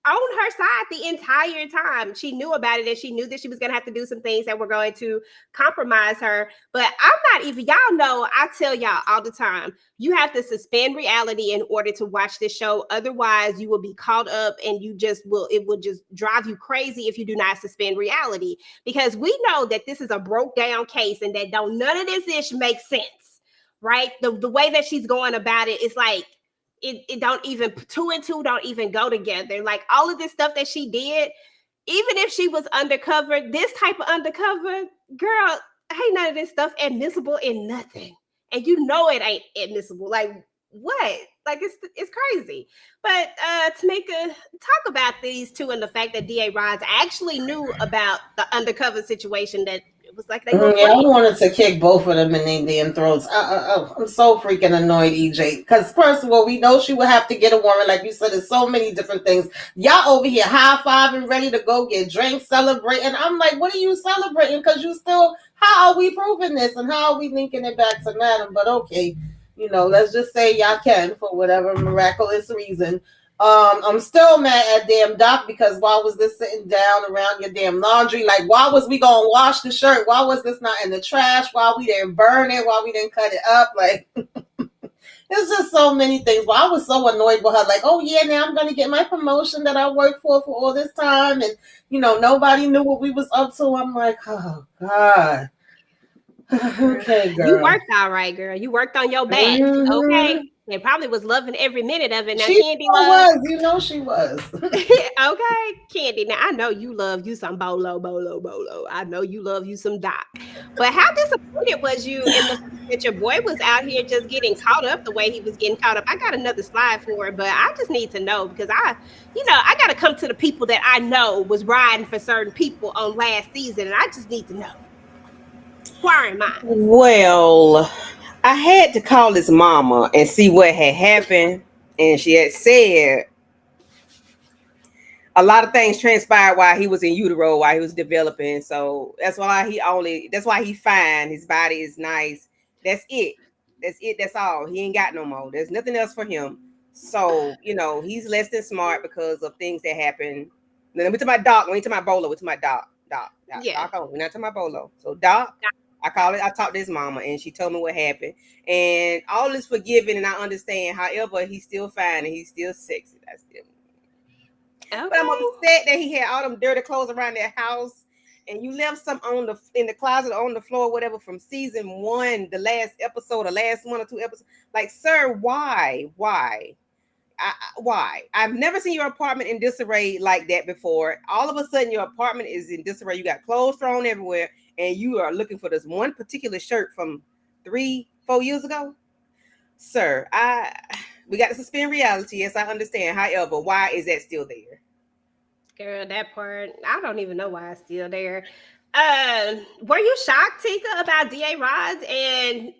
on her side the entire time. She knew about it, and she knew that she was going to have to do some things that were going to compromise her. But I'm not even, y'all know, I tell y'all all the time, you have to suspend reality in order to watch this show. Otherwise, you will be caught up, and it will just drive you crazy if you do not suspend reality. Because we know that this is a broke down case, and that none of this ish makes sense, right? The way that she's going about it is like, it don't even, two and two don't even go together. Like all of this stuff that she did, even if she was undercover, this type of undercover, girl, ain't none of this stuff admissible in nothing. And you know it ain't admissible. Like what? Like it's crazy. But Tamika, talk about these two and the fact that D.A. Rods actually knew about the undercover situation, that it was like they were I wanted to kick both of them in their damn throats. I'm so freaking annoyed, EJ. Because first of all, we know she would have to get a warrant. Like you said, there's so many different things. Y'all over here high-fiving, ready to go get drinks, celebrating. I'm like, what are you celebrating? Because you still, how are we proving this? And how are we linking it back to Madam? But okay, you know, let's just say y'all can for whatever miraculous reason. I'm still mad at damn Doc, because why was this sitting down around your damn laundry? Like, why was we gonna wash the shirt? Why was this not in the trash? Why we didn't burn it? Why we didn't cut it up? Like, it's just so many things. Well, I was so annoyed with her. Like, oh yeah, now I'm gonna get my promotion that I worked for all this time, and you know, nobody knew what we was up to. I'm like, oh God. Okay, girl. You worked all right, girl. You worked on your back. Okay. And probably was loving every minute of it. Now, she Candy was, you know, she was. Okay, Candy. Now I know you love you some Bolo. I know you love you some Doc. But how disappointed was you in the fact that your boy was out here just getting caught up the way he was getting caught up? I got another slide for it, but I just need to know, because I got to come to the people that I know was riding for certain people on last season, and I just need to know. Inquiring minds. Well, I had to call his mama and see what had happened, and she had said a lot of things transpired while he was in utero, while he was developing. So that's why he fine. His body is nice. That's it. That's all. He ain't got no more. There's nothing else for him. So, you know, he's less than smart because of things that happen. Then we talk about Doc. We ain't talking about Bolo. We talking about Doc. Yeah. Doc. We're not talking about Bolo. So Doc. I talked to his mama, and she told me what happened. And all is forgiven, and I understand. However, he's still fine, and he's still sexy. Okay. But I'm upset that he had all them dirty clothes around their house, and you left some in the closet or on the floor, whatever, from season 1, the last episode, the last 1 or 2 episodes. Like, sir, why? Why? I've never seen your apartment in disarray like that before. All of a sudden, your apartment is in disarray. You got clothes thrown everywhere, and you are looking for this one particular shirt from 3-4 years ago. Sir, we got to suspend reality. Yes, I understand. However, why is that still there? Girl, that part, I don't even know why it's still there. Were you shocked, Tika, about D.A. Rods and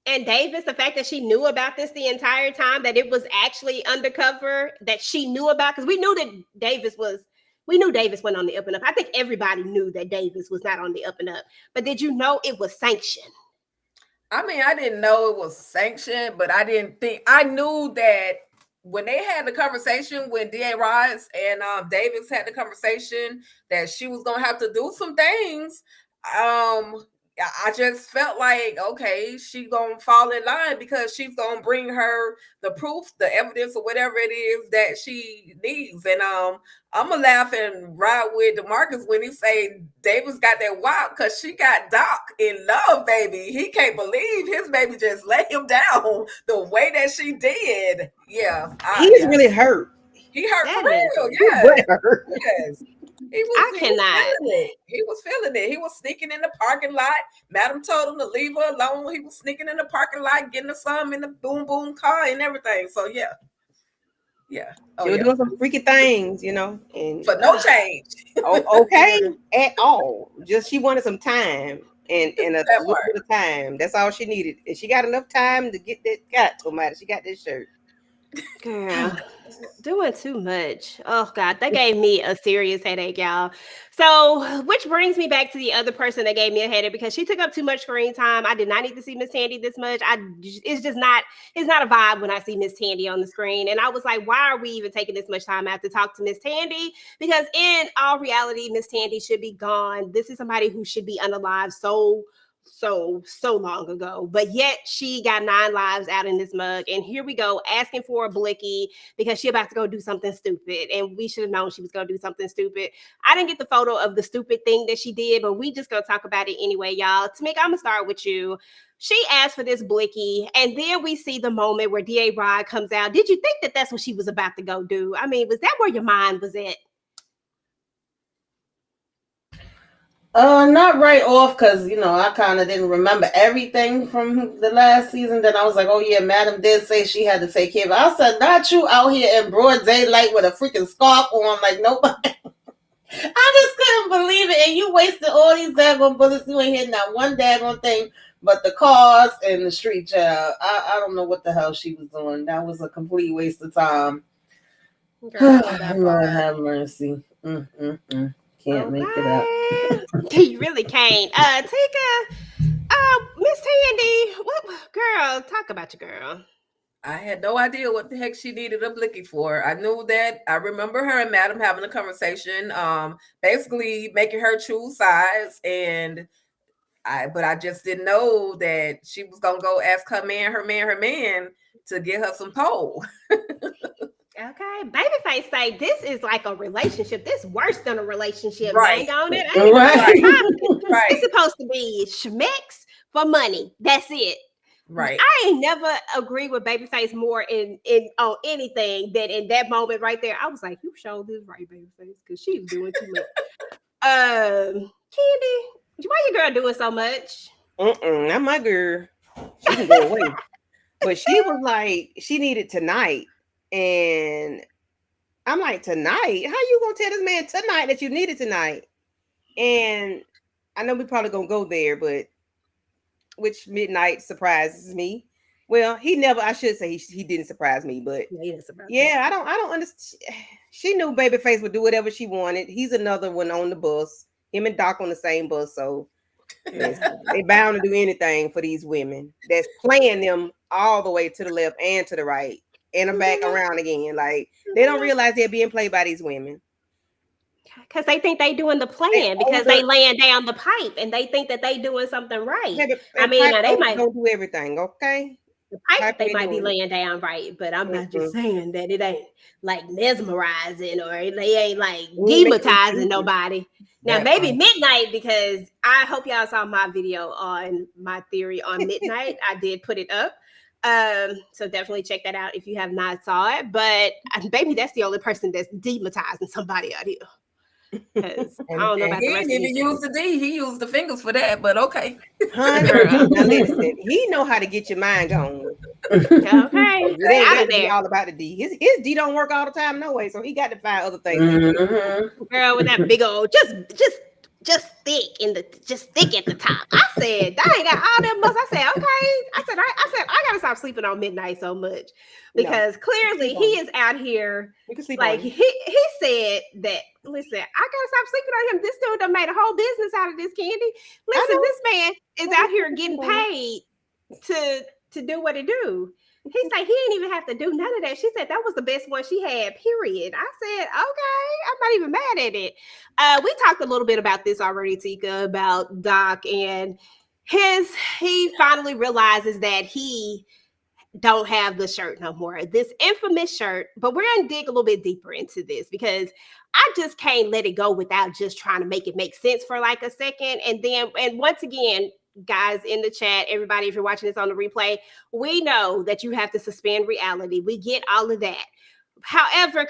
And Davis, the fact that she knew about this the entire time, that it was actually undercover, that she knew about, because we knew that Davis went on the up and up. I think everybody knew that Davis was not on the up and up. But did you know it was sanctioned? I mean, I didn't know it was sanctioned, but I knew that when they had the conversation when D.A. Ross and Davis had the conversation that she was going to have to do some things. I just felt like, okay, she's going to fall in line because she's going to bring her the proof, the evidence, or whatever it is that she needs. And I'm going to laugh and ride with DeMarcus when he say Davis got that wild because she got Doc in love, baby. He can't believe his baby just let him down the way that she did. Yeah. He's really hurt. He hurt for Yes. real. Yes. Really hurt. Yes. He was feeling it. He was sneaking in the parking lot. Madam told him to leave her alone. He was sneaking in the parking lot, getting her some in the boom boom car and everything. So yeah. She was doing some freaky things, and for no change. Okay, at all. Just she wanted some time and a little bit of time. That's all she needed, and she got enough time to get that. God, Almighty, she got this shirt. Girl, doing too much. Oh God, that gave me a serious headache, y'all. So, which brings me back to the other person that gave me a headache because she took up too much screen time. I did not need to see Miss Tandy this much. It's not a vibe when I see Miss Tandy on the screen. And I was like, why are we even taking this much time out to talk to Miss Tandy? Because in all reality, Miss Tandy should be gone. This is somebody who should be unalive so long ago, but yet she got 9 lives out in this mug, and here we go asking for a blicky because she about to go do something stupid, and we should have known she was going to do something stupid. I didn't get the photo of the stupid thing that she did, but we just gonna talk about it anyway, y'all. Tamika, I'm gonna start with you. She asked for this blicky, and then we see the moment where D.A. Rod comes out. Did you think that that's what she was about to go do? I mean, was that where your mind was at? Not right off because I kind of didn't remember everything from the last season. Then I was like, oh yeah, Madam did say she had to take care of it. I said, not you out here in broad daylight with a freaking scarf on like nobody. I just couldn't believe it. And you wasted all these daggone bullets. You ain't hitting not one daggone thing but the cars and the street child. I don't know what the hell she was doing. That was a complete waste of time. Girl, Lord have mercy. Can't make it up. You really can't. Tika, Miss Tandy, what girl? Talk about your girl. I had no idea what the heck she needed a blicky for. I knew that I remember her and Madam having a conversation, basically making her choose sides, but I just didn't know that she was gonna go ask her man to get her some pole. Okay, Babyface say this is like a relationship. This worse than a relationship. Right. Dang on it. Right. It's supposed to be schmecks for money. That's it. Right. I ain't never agree with Babyface more in on anything than in that moment right there. I was like, you showed this right, Babyface, because she was doing too much. Candy, why your girl doing so much? Not my girl. She can go away. But she was like, she needed tonight. And I'm like, tonight? How you gonna tell this man tonight that you need it tonight? And I know we probably gonna go there, but which midnight surprises me. Well, I should say he didn't surprise me, but yeah, I don't understand. She knew Babyface would do whatever she wanted. He's another one on the bus. Him and Doc on the same bus, so they bound to do anything for these women. That's playing them all the way to the left and to the right. And back around again. Like, they don't realize they're being played by these women. Because they think they doing the plan because they laying down the pipe and they think that they doing something right. Yeah, I mean, now they might don't do everything, okay? The pipe they might be laying down right, but I'm not just saying that it ain't like mesmerizing or they ain't like demonetizing nobody. Now, maybe Midnight, because I hope y'all saw my video on my theory on Midnight. I did put it up. So definitely check that out if you have not saw it. But maybe that's the only person that's demonetizing somebody out here. Because I don't know about the rest He didn't even use the D. He used the fingers for that, but okay. Now listen, he know how to get your mind going. Okay. Out of there. All about the D. His D don't work all the time no way, so he got to find other things. Girl, with that big old just just thick at the top. I said, that ain't got all that muscle. I said, okay. I said, I gotta stop sleeping on Midnight so much because clearly he is out here. We can sleep like on he said that. Listen, I gotta stop sleeping on him. This dude done made a whole business out of this, Candy. Listen, this man is out here getting paid to do what he do. He's like, he didn't even have to do none of that. She said that was the best one she had, period. I said, okay, I'm not even mad at it. We talked a little bit about this already, Tika, about Doc and he finally realizes that he don't have the shirt no more, this infamous shirt. But we're going to dig a little bit deeper into this because I just can't let it go without just trying to make it make sense for like a second. And once again, guys in the chat, everybody, if you're watching this on the replay, we know that you have to suspend reality. We get all of that. However,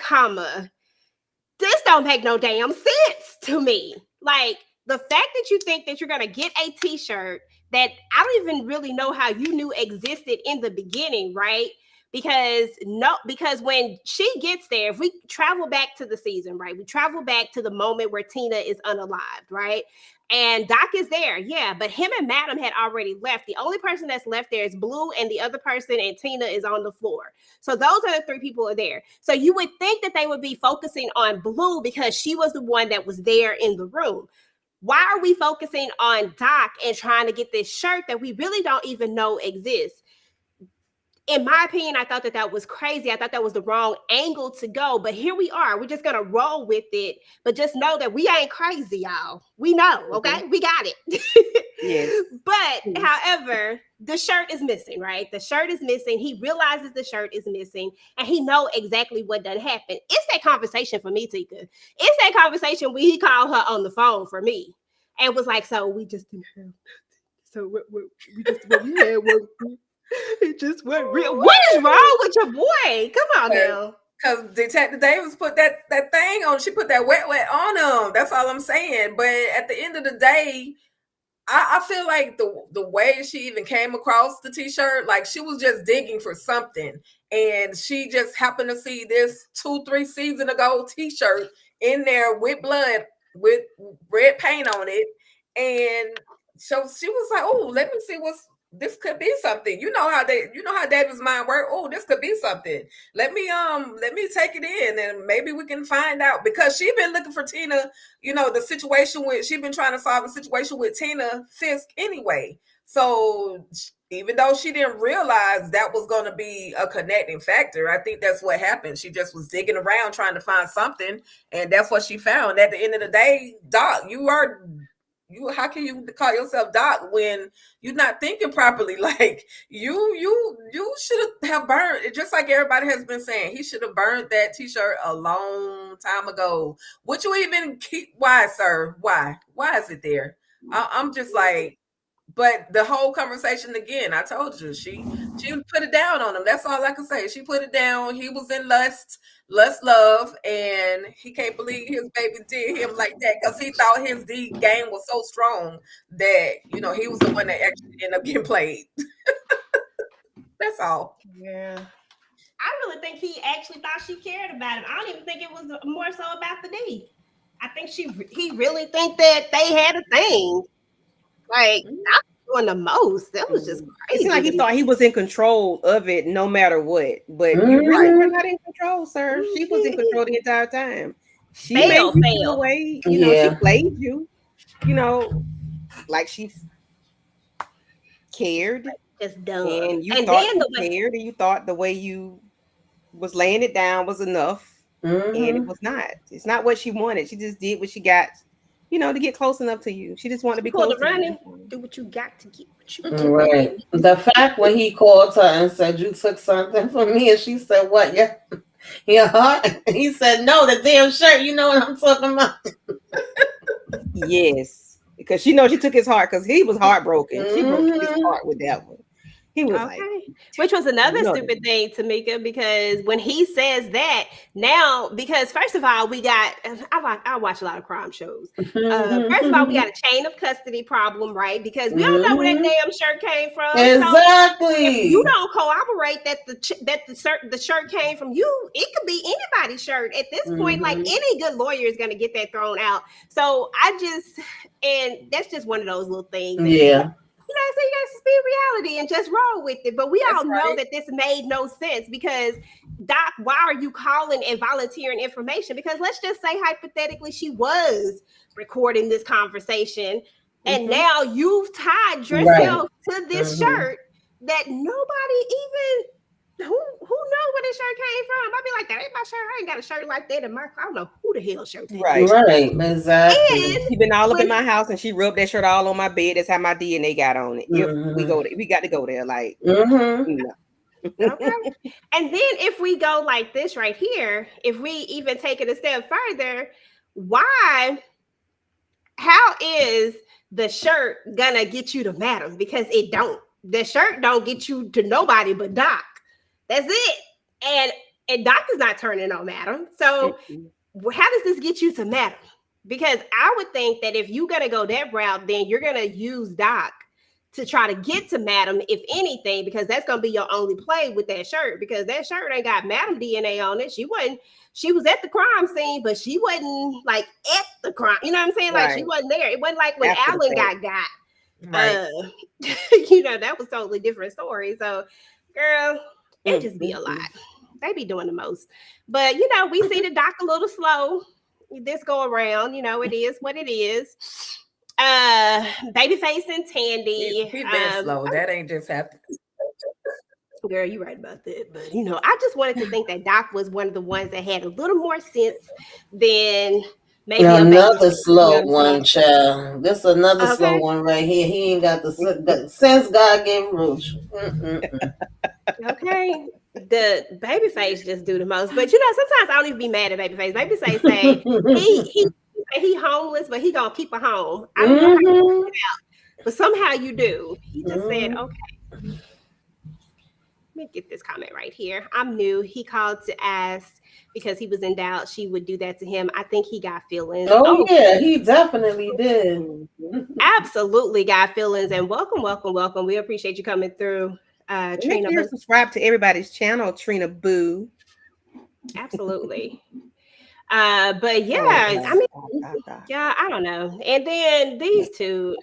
this don't make no damn sense to me. Like the fact that you think that you're going to get a t-shirt that I don't even really know how you knew existed in the beginning, right? Because when she gets there, if we travel back to the season, right? We travel back to the moment where Tina is unalived, right? And Doc is there, yeah, but him and Madam had already left. The only person that's left there is Blue, and the other person and Tina is on the floor. So those are the three people who are there. So you would think that they would be focusing on Blue because she was the one that was there in the room. Why are we focusing on Doc and trying to get this shirt that we really don't even know exists? In my opinion, I thought that was crazy. I thought that was the wrong angle to go. But here we are. We're just going to roll with it. But just know that we ain't crazy, y'all. We know, okay? We got it. Yes. But, however, the shirt is missing, right? The shirt is missing. He realizes the shirt is missing. And he know exactly what done happened. It's that conversation for me, Tika. It's that conversation when he called her on the phone for me. And was like, so we just didn't have nothing. So what we had was... It just went real. What is wrong with your boy? Come on now. Because Detective Davis put that thing on. She put that wet on him. That's all I'm saying. But at the end of the day, I feel like the way she even came across the t-shirt, like she was just digging for something. And she just happened to see this 2-3 seasons ago t-shirt in there with blood, with red paint on it. And so she was like, oh, let me see this could be something. You know how David's mind works. Oh, this could be something. Let me take it in and maybe we can find out, because she been looking for Tina, the situation she been trying to solve a situation with Tina Fisk anyway. So even though she didn't realize that was going to be a connecting factor, I think that's what happened. She just was digging around trying to find something, and that's what she found. At the end of the day, Doc, how can you call yourself Doc when you're not thinking properly? Like you should have burned it, just like everybody has been saying. He should have burned that t-shirt a long time ago. Would you even keep? Why, sir? Why is it there? I'm just like, but the whole conversation again, I told you, she put it down on him. That's all I can say. She put it down. He was in lust love, and he can't believe his baby did him like that because he thought his D game was so strong that he was the one that actually ended up getting played. That's all. Yeah. I really think he actually thought she cared about him. I don't even think it was more so about the D. I think he really think that they had a thing. Like, I was doing the most. That was just crazy. It seemed like he thought he was in control of it no matter what. But you really were not in control, sir. She was in control the entire time. She made you feel away. She played you. Like she cared. Just dumb. And you thought you cared, and you thought the way you was laying it down was enough. And it was not. It's not what she wanted. She just did what she got. To get close enough to you. She just wanted to be close to you. Do what you got to get what you right. The fact when he called her and said, you took something from me, and she said, what? Yeah. Your heart? He said, no, the damn shirt. You know what I'm talking about? Yes. Because she knows she took his heart because he was heartbroken. She broke his heart with that one. He was Okay. like, Which was another No. stupid thing, Tamika, because when he says that now, because first of all, we got I watch a lot of crime shows. First of all, we got a chain of custody problem, right? Because we don't know where that damn shirt came from. So Exactly. if you don't corroborate that the shirt came from you, it could be anybody's shirt at this point. Like any good lawyer is going to get that thrown out. So and that's just one of those little things. Yeah. You know, so you got to suspend reality and just roll with it. But we all know that this made no sense because, Doc, why are you calling and volunteering information? Because let's just say hypothetically she was recording this conversation and now you've tied yourself to this shirt that nobody even who knows where this shirt came from. I'd be like, that ain't my shirt. I ain't got a shirt like that in my I don't know who the hell shirt that Right. is. Right, exactly. And She been all up in my house and she rubbed that shirt all on my bed. That's how my DNA got on it. We got to go there. Like, no. Okay. And then if we go like this right here, if we even take it a step further, how is the shirt gonna get you to Madam? Because it don't. The shirt don't get you to nobody but Doc. That's it. And Doc is not turning on Madam. So how does this get you to Madam? Because I would think that if you're gonna go that route, then you're gonna use Doc to try to get to Madam, if anything, because that's gonna be your only play with that shirt. Because that shirt ain't got Madam DNA on it. She was at the crime scene, but she wasn't like at the crime. You know what I'm saying? Like she wasn't there. It wasn't like when Alan got. Right. You know, that was totally different story. So, girl, it just be a lot. They be doing the most. But you know, we see the Doc a little slow this go around. You know, it is what it is. Babyface and Tandy. He been slow. That ain't just happened. Girl, you're right about that. But you know, I just wanted to think that Doc was one of the ones that had a little more sense than maybe another slow one, child. This is another slow one right here. He ain't got the sense God gave Rouge. Okay. The Babyface just do the most. But you know, sometimes I don't even be mad at Babyface. Babyface say he homeless, but he gonna keep a home. I don't know how you figure it out, but somehow you do. He just said, okay. Let me get this comment right here. I'm new. He called to ask because he was in doubt she would do that to him. I think he got feelings. Oh yeah, he definitely did. Absolutely got feelings. And welcome. We appreciate you coming through. Trina, subscribe to everybody's channel, Trina Boo. Absolutely. But yeah, I mean, yeah, I don't know. And then these two,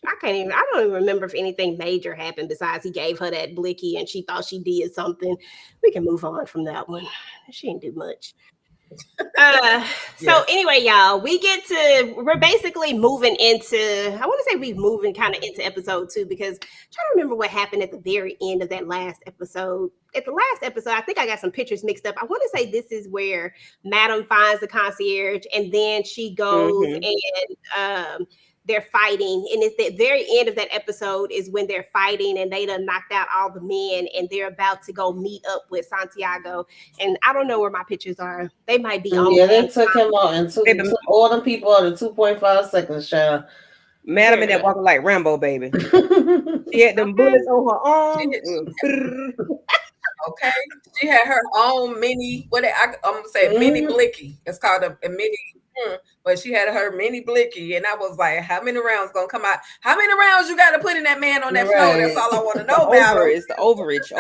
I don't even remember if anything major happened besides he gave her that blicky and she thought she did something. We can move on from that one. She didn't do much. So anyway, y'all, we're basically moving into, I want to say we're moving kind of into episode 2 because I'm trying to remember what happened at the very end of that last episode. At the last episode, I think I got some pictures mixed up. I want to say this is where Madam finds the concierge and then she goes and they're fighting, and it's the very end of that episode is when they're fighting and they done knocked out all the men and they're about to go meet up with Santiago. And I don't know where my pictures are. They might be on. Yeah, they took him out and took all the people out in 2.5 seconds, child. Madam in that walking like Rambo, baby. She had them bullets on her arm. Okay, she had her own mini. I'm gonna say mini blicky. It's called a mini. But she had her mini blicky, and I was like, "How many rounds gonna come out? How many rounds you got to put in that man on that floor? That's all I want to know about her." It's the overage.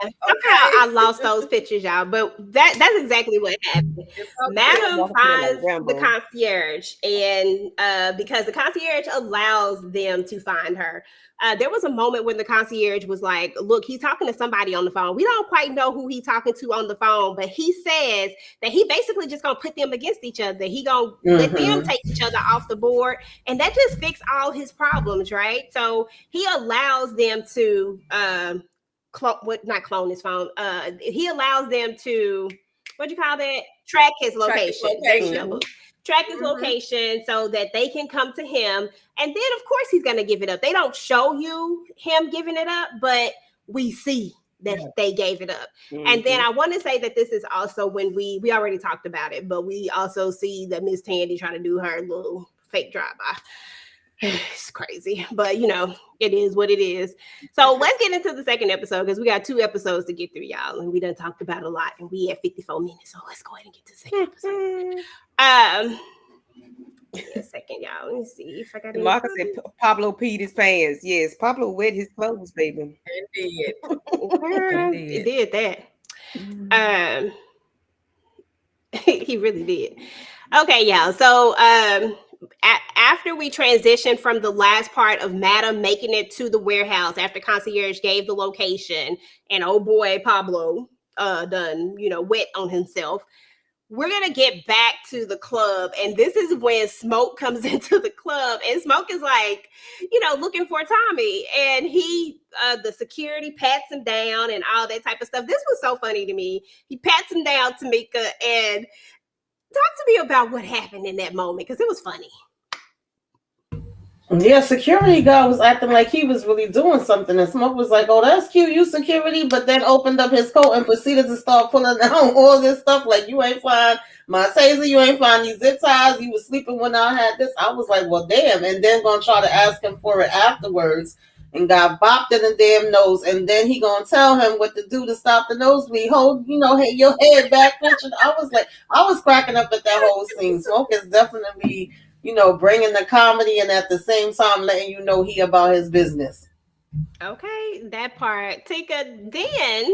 Okay. I lost those pictures, y'all. But that's exactly what happened. Madam finds the concierge, and because the concierge allows them to find her. There was a moment when the concierge was like, look, he's talking to somebody on the phone. We don't quite know who he's talking to on the phone, but he says that he basically just gonna put them against each other. He gonna let them take each other off the board, and that just fixed all his problems, right? So he allows them to not clone his phone. He allows them to, what do you call that? Track his location. Track his location so that they can come to him. And then, of course, he's going to give it up. They don't show you him giving it up, but we see that they gave it up. And then I want to say that this is also when we already talked about it, but we also see that Miss Tandy trying to do her little fake drive-by. It's crazy, but it is what it is. So let's get into the second episode because we got 2 episodes to get through, y'all, and we done talked about a lot, and we at 54 minutes. So let's go ahead and get to the second episode. Give me a second, y'all. Let me see if I got. Marcus said Pablo peed his pants. Yes, Pablo wet his clothes, baby. It did that. He really did. Okay, y'all. So after we transitioned from the last part of Madam making it to the warehouse after concierge gave the location and oh boy Pablo done wet on himself, we're gonna get back to the club, and this is when Smoke comes into the club, and Smoke is like looking for Tommy, and he the security pats him down and all that type of stuff. This was so funny to me. He pats him down, Tamika, and talk to me about what happened in that moment because it was funny. Yeah, security guard was acting like he was really doing something, and Smoke was like, "Oh, that's cute, you security," but then opened up his coat and proceeded to start pulling down all this stuff like, "You ain't find my taser, you ain't find these zip ties, you was sleeping when I had this." I was like, "Well, damn," and then gonna try to ask him for it afterwards, and got bopped in the damn nose, and then he gonna tell him what to do to stop the nosebleed. Hold, your head back, Richard. I was cracking up at that whole scene. Smoke is definitely bringing the comedy and at the same time letting he about his business. Okay, that part. Tika, then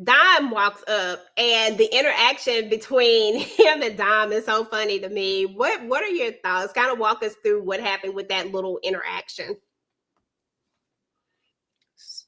Dime walks up, and the interaction between him and Dime is so funny to me. What are your thoughts? Kind of walk us through what happened with that little interaction.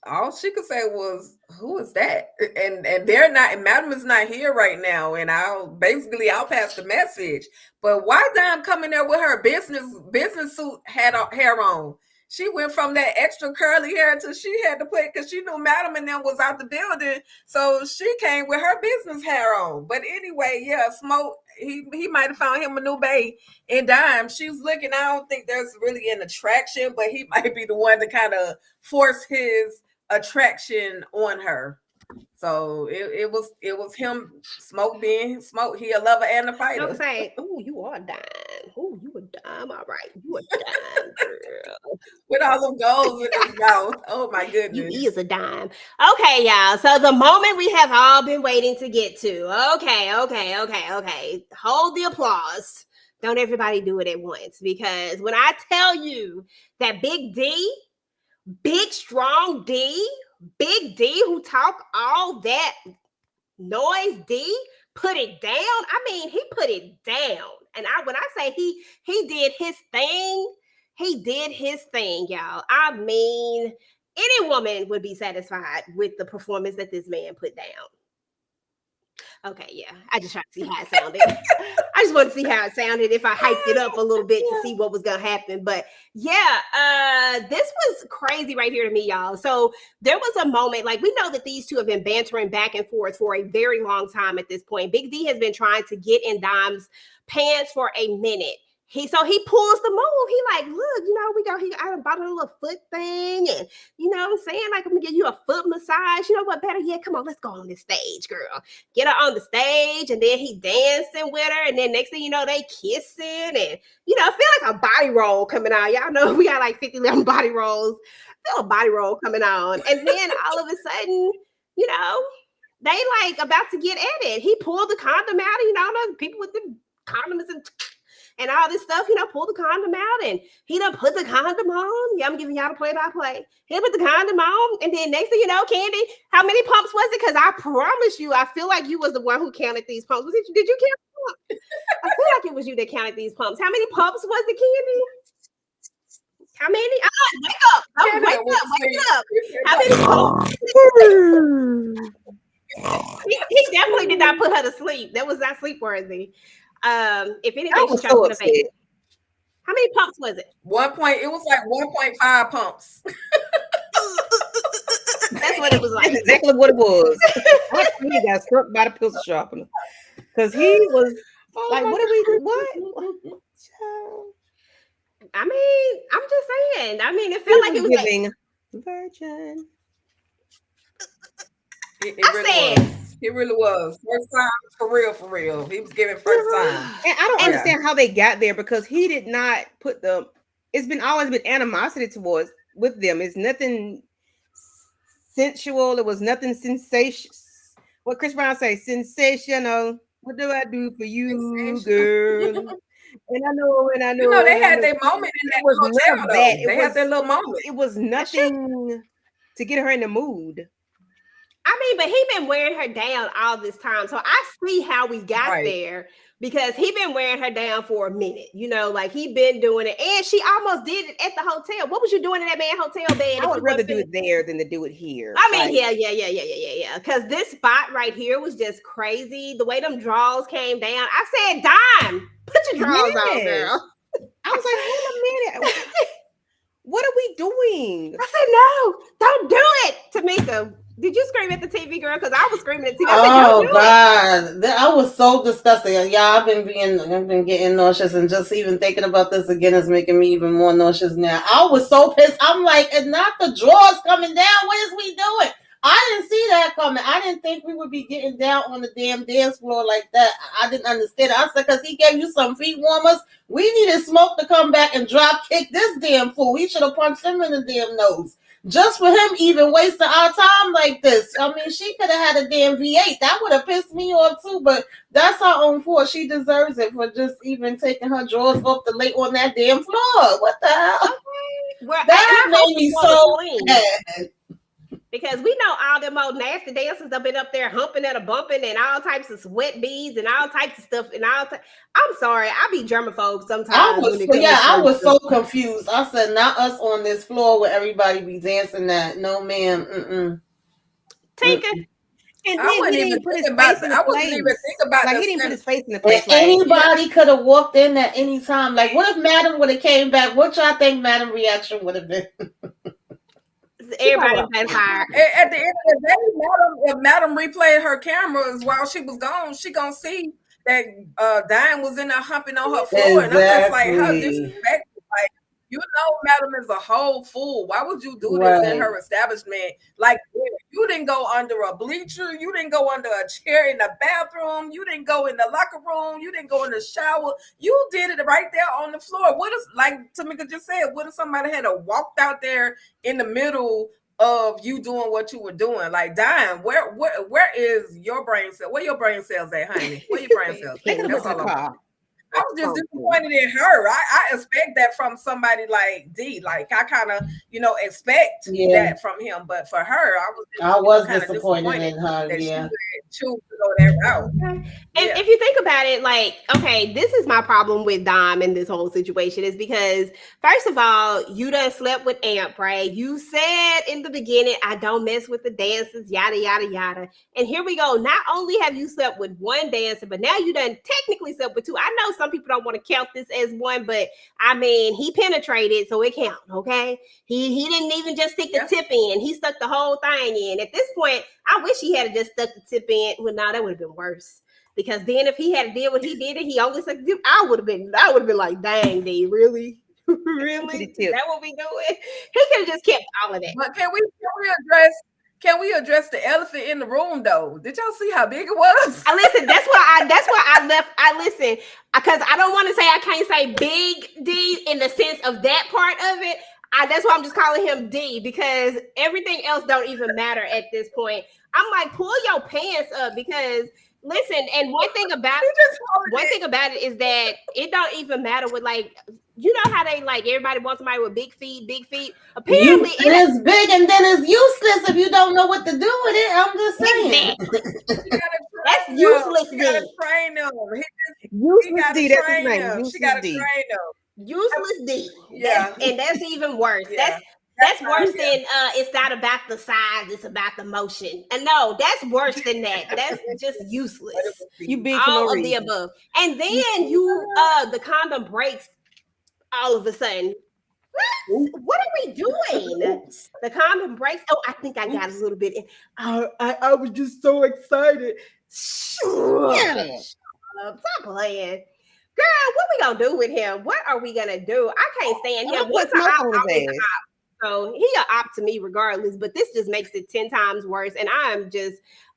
All she could say was, "Who is that?" And they're not. And Madam is not here right now. And I'll pass the message. But why Dime coming there with her business suit hair on? She went from that extra curly hair to she had to put because she knew Madam and them was out the building, so she came with her business hair on. But anyway, yeah, Smoke. He might have found him a new bae in Dime. She's looking. I don't think there's really an attraction, but he might be the one to kind of force his attraction on her. So it was him, Smoke being Smoke. He a lover and a fighter. Don't say, "Oh, you are Dime. Oh, you a Dime. All right, you a Dime girl." With all them goals in his mouth. Oh my goodness. You is a dime. Okay, y'all. So the moment we have all been waiting to get to. Okay. Hold the applause. Don't everybody do it at once, because when I tell you that Big D, big strong D, Big D who talk all that noise, D put it down. I mean, he put it down. And when I say he did his thing, he did his thing, y'all. I mean, any woman would be satisfied with the performance that this man put down. Okay, yeah. I just tried to see how it sounded. I just wanted to see how it sounded if I hyped it up a little bit to see what was going to happen. But yeah, this was crazy right here to me, y'all. So there was a moment, like we know that these two have been bantering back and forth for a very long time at this point. Big D has been trying to get in Dime's pants for a minute. He pulls the move. He like, look, I bought a little foot thing, and what I'm saying, like, I'm gonna give you a foot massage. You know what? Better yet, come on, let's go on this stage, girl. Get her on the stage, and then he dancing with her, and then next thing you know, they kissing, and I feel like a body roll coming on. Y'all know we got like 50 little body rolls. I feel a body roll coming on, and then all of a sudden, they like about to get at it. He pulled the condom out. The people with the condoms and all this stuff, pull the condom out, and he done put the condom on. Yeah, I'm giving y'all the play-by-play. He put the condom on, and then next thing you know, Candy, how many pumps was it? Because I promise you, I feel like you was the one who counted these pumps. Was it you? Did you count pumps? I feel like it was you that counted these pumps. How many pumps was it, Candy? How many? Wake up. Wake up. How many pumps? He definitely did not put her to sleep. That was not sleep worthy. If anything, she's trying to put a face. How many pumps was it? It was like 1.5 pumps. That's what it was like. That's exactly what it was. He got struck by the pistol sharpener. Because he was like, what? I mean, I'm just saying. I mean, it felt like it was giving like virgin. It really was. First time, for real. He was giving first time. And I don't understand how they got there, because he did not put it it's been always been animosity towards with them. It's nothing sensual. It was nothing sensation. What Chris Brown say? Sensational. What do I do for you, girl? And I know, and I know. You know, they and I had know. their moment in It that was hotel, none of though. that. They had their little moment. It was nothing to get her in the mood. I mean, but he been wearing her down all this time. So I see how we got there because he been wearing her down for a minute. You know, like he been doing it. And she almost did it at the hotel. What was you doing in that man hotel bed? I would rather do it there than to do it here. I mean, yeah. Because this spot right here was just crazy. The way them draws came down. I said, Dime, put your drawers on, girl. I was like, hold a minute. What are we doing? I said, no, don't do it, Tamika. Did you scream at the TV, girl? Because I was screaming at the TV. Oh God, I was so disgusting. Yeah, I've been getting nauseous, and just even thinking about this again is making me even more nauseous now. I was so pissed. I'm like, and not the drawers coming down. What is we doing? I didn't see that coming. I didn't think we would be getting down on the damn dance floor like that. I didn't understand it. I said, because he gave you some feet warmers. We needed Smoke to come back and drop kick this damn fool. He should have punched him in the damn nose. Just for him even wasting our time like this. I mean, she could have had a damn V8. That would have pissed me off too, but that's her own fault. She deserves it for just even taking her drawers off the lake on that damn floor. What the hell? Well, that made me so mad. Because we know all them old nasty dancers have been up there humping and a bumping and all types of sweat beads and all types of stuff and all. I'm sorry, I be germaphobe sometimes. I was so confused. I said, not us on this floor where everybody be dancing that. No, ma'am. Tinker. And I wouldn't even think about it. I wouldn't even think about it. Like, he didn't put his face in the place. And anybody could have walked in at any time. Like, what if Madam would have came back? What y'all think Madam reaction would have been? Everybody been fired. At the end of the day, if Madam replayed her cameras while she was gone, she gonna see that Dime was in there humping on her floor. And I'm just like, how disrespectful. Like, you know, Madam is a whole fool. Why would you do this in her establishment? Like, you didn't go under a bleacher. You didn't go under a chair in the bathroom. You didn't go in the locker room. You didn't go in the shower. You did it right there on the floor. What if, like Tamika just said, what if somebody had walked out there in the middle of you doing what you were doing? Like, Dime, where is your brain cell? Where your brain cells at, honey? Where your brain cells? That's all I was just disappointed in her. I expect that from somebody like D. Like, I kind of, expect that from him. But for her, I was disappointed in her. That she would choose to go that route. And if you think about it, like, okay, this is my problem with Dom in this whole situation is because, first of all, you done slept with Amp, right? You said in the beginning, I don't mess with the dancers, yada, yada, yada. And here we go. Not only have you slept with one dancer, but now you done technically slept with two. I know some people don't want to count this as one, but I mean, he penetrated, so it counts, okay? He didn't even just stick the tip in. He stuck the whole thing in. At this point, I wish he had just stuck the tip in. Well, no, that would have been worse. Because then if he had did what he did and he only stuck the tip, I would have been like, dang, D, really? Really? Is that what we doing? He could have just kept all of that. But can we address the elephant in the room though? Did y'all see how big it was? Listen, that's why I left. I listen because I don't want to say I can't say Big D in the sense of that part of it. That's why I'm just calling him D because everything else don't even matter at this point. I'm like, pull your pants up because listen, and one thing about it is that it don't even matter with like, you know how they like everybody wants somebody with big feet. Apparently it is big and then it's useless if you don't know what to do with it. I'm just saying. That's useless. You gotta train them. Useless D, that's his name. She gotta train them. Useless D. Yeah. And that's even worse. Yeah. That's worse than it's not about the size, it's about the motion. And no, that's worse than that. That's just useless. You big all of the above. And then the condom breaks all of a sudden. What are we doing? The condom breaks. Oh, I think I got a little bit in. I was just so excited. Stop playing. Girl, what we gonna do with him? What are we gonna do? I can't stand him. What's an op? So he an op to me regardless, but this just makes it 10 times worse. And I'm just,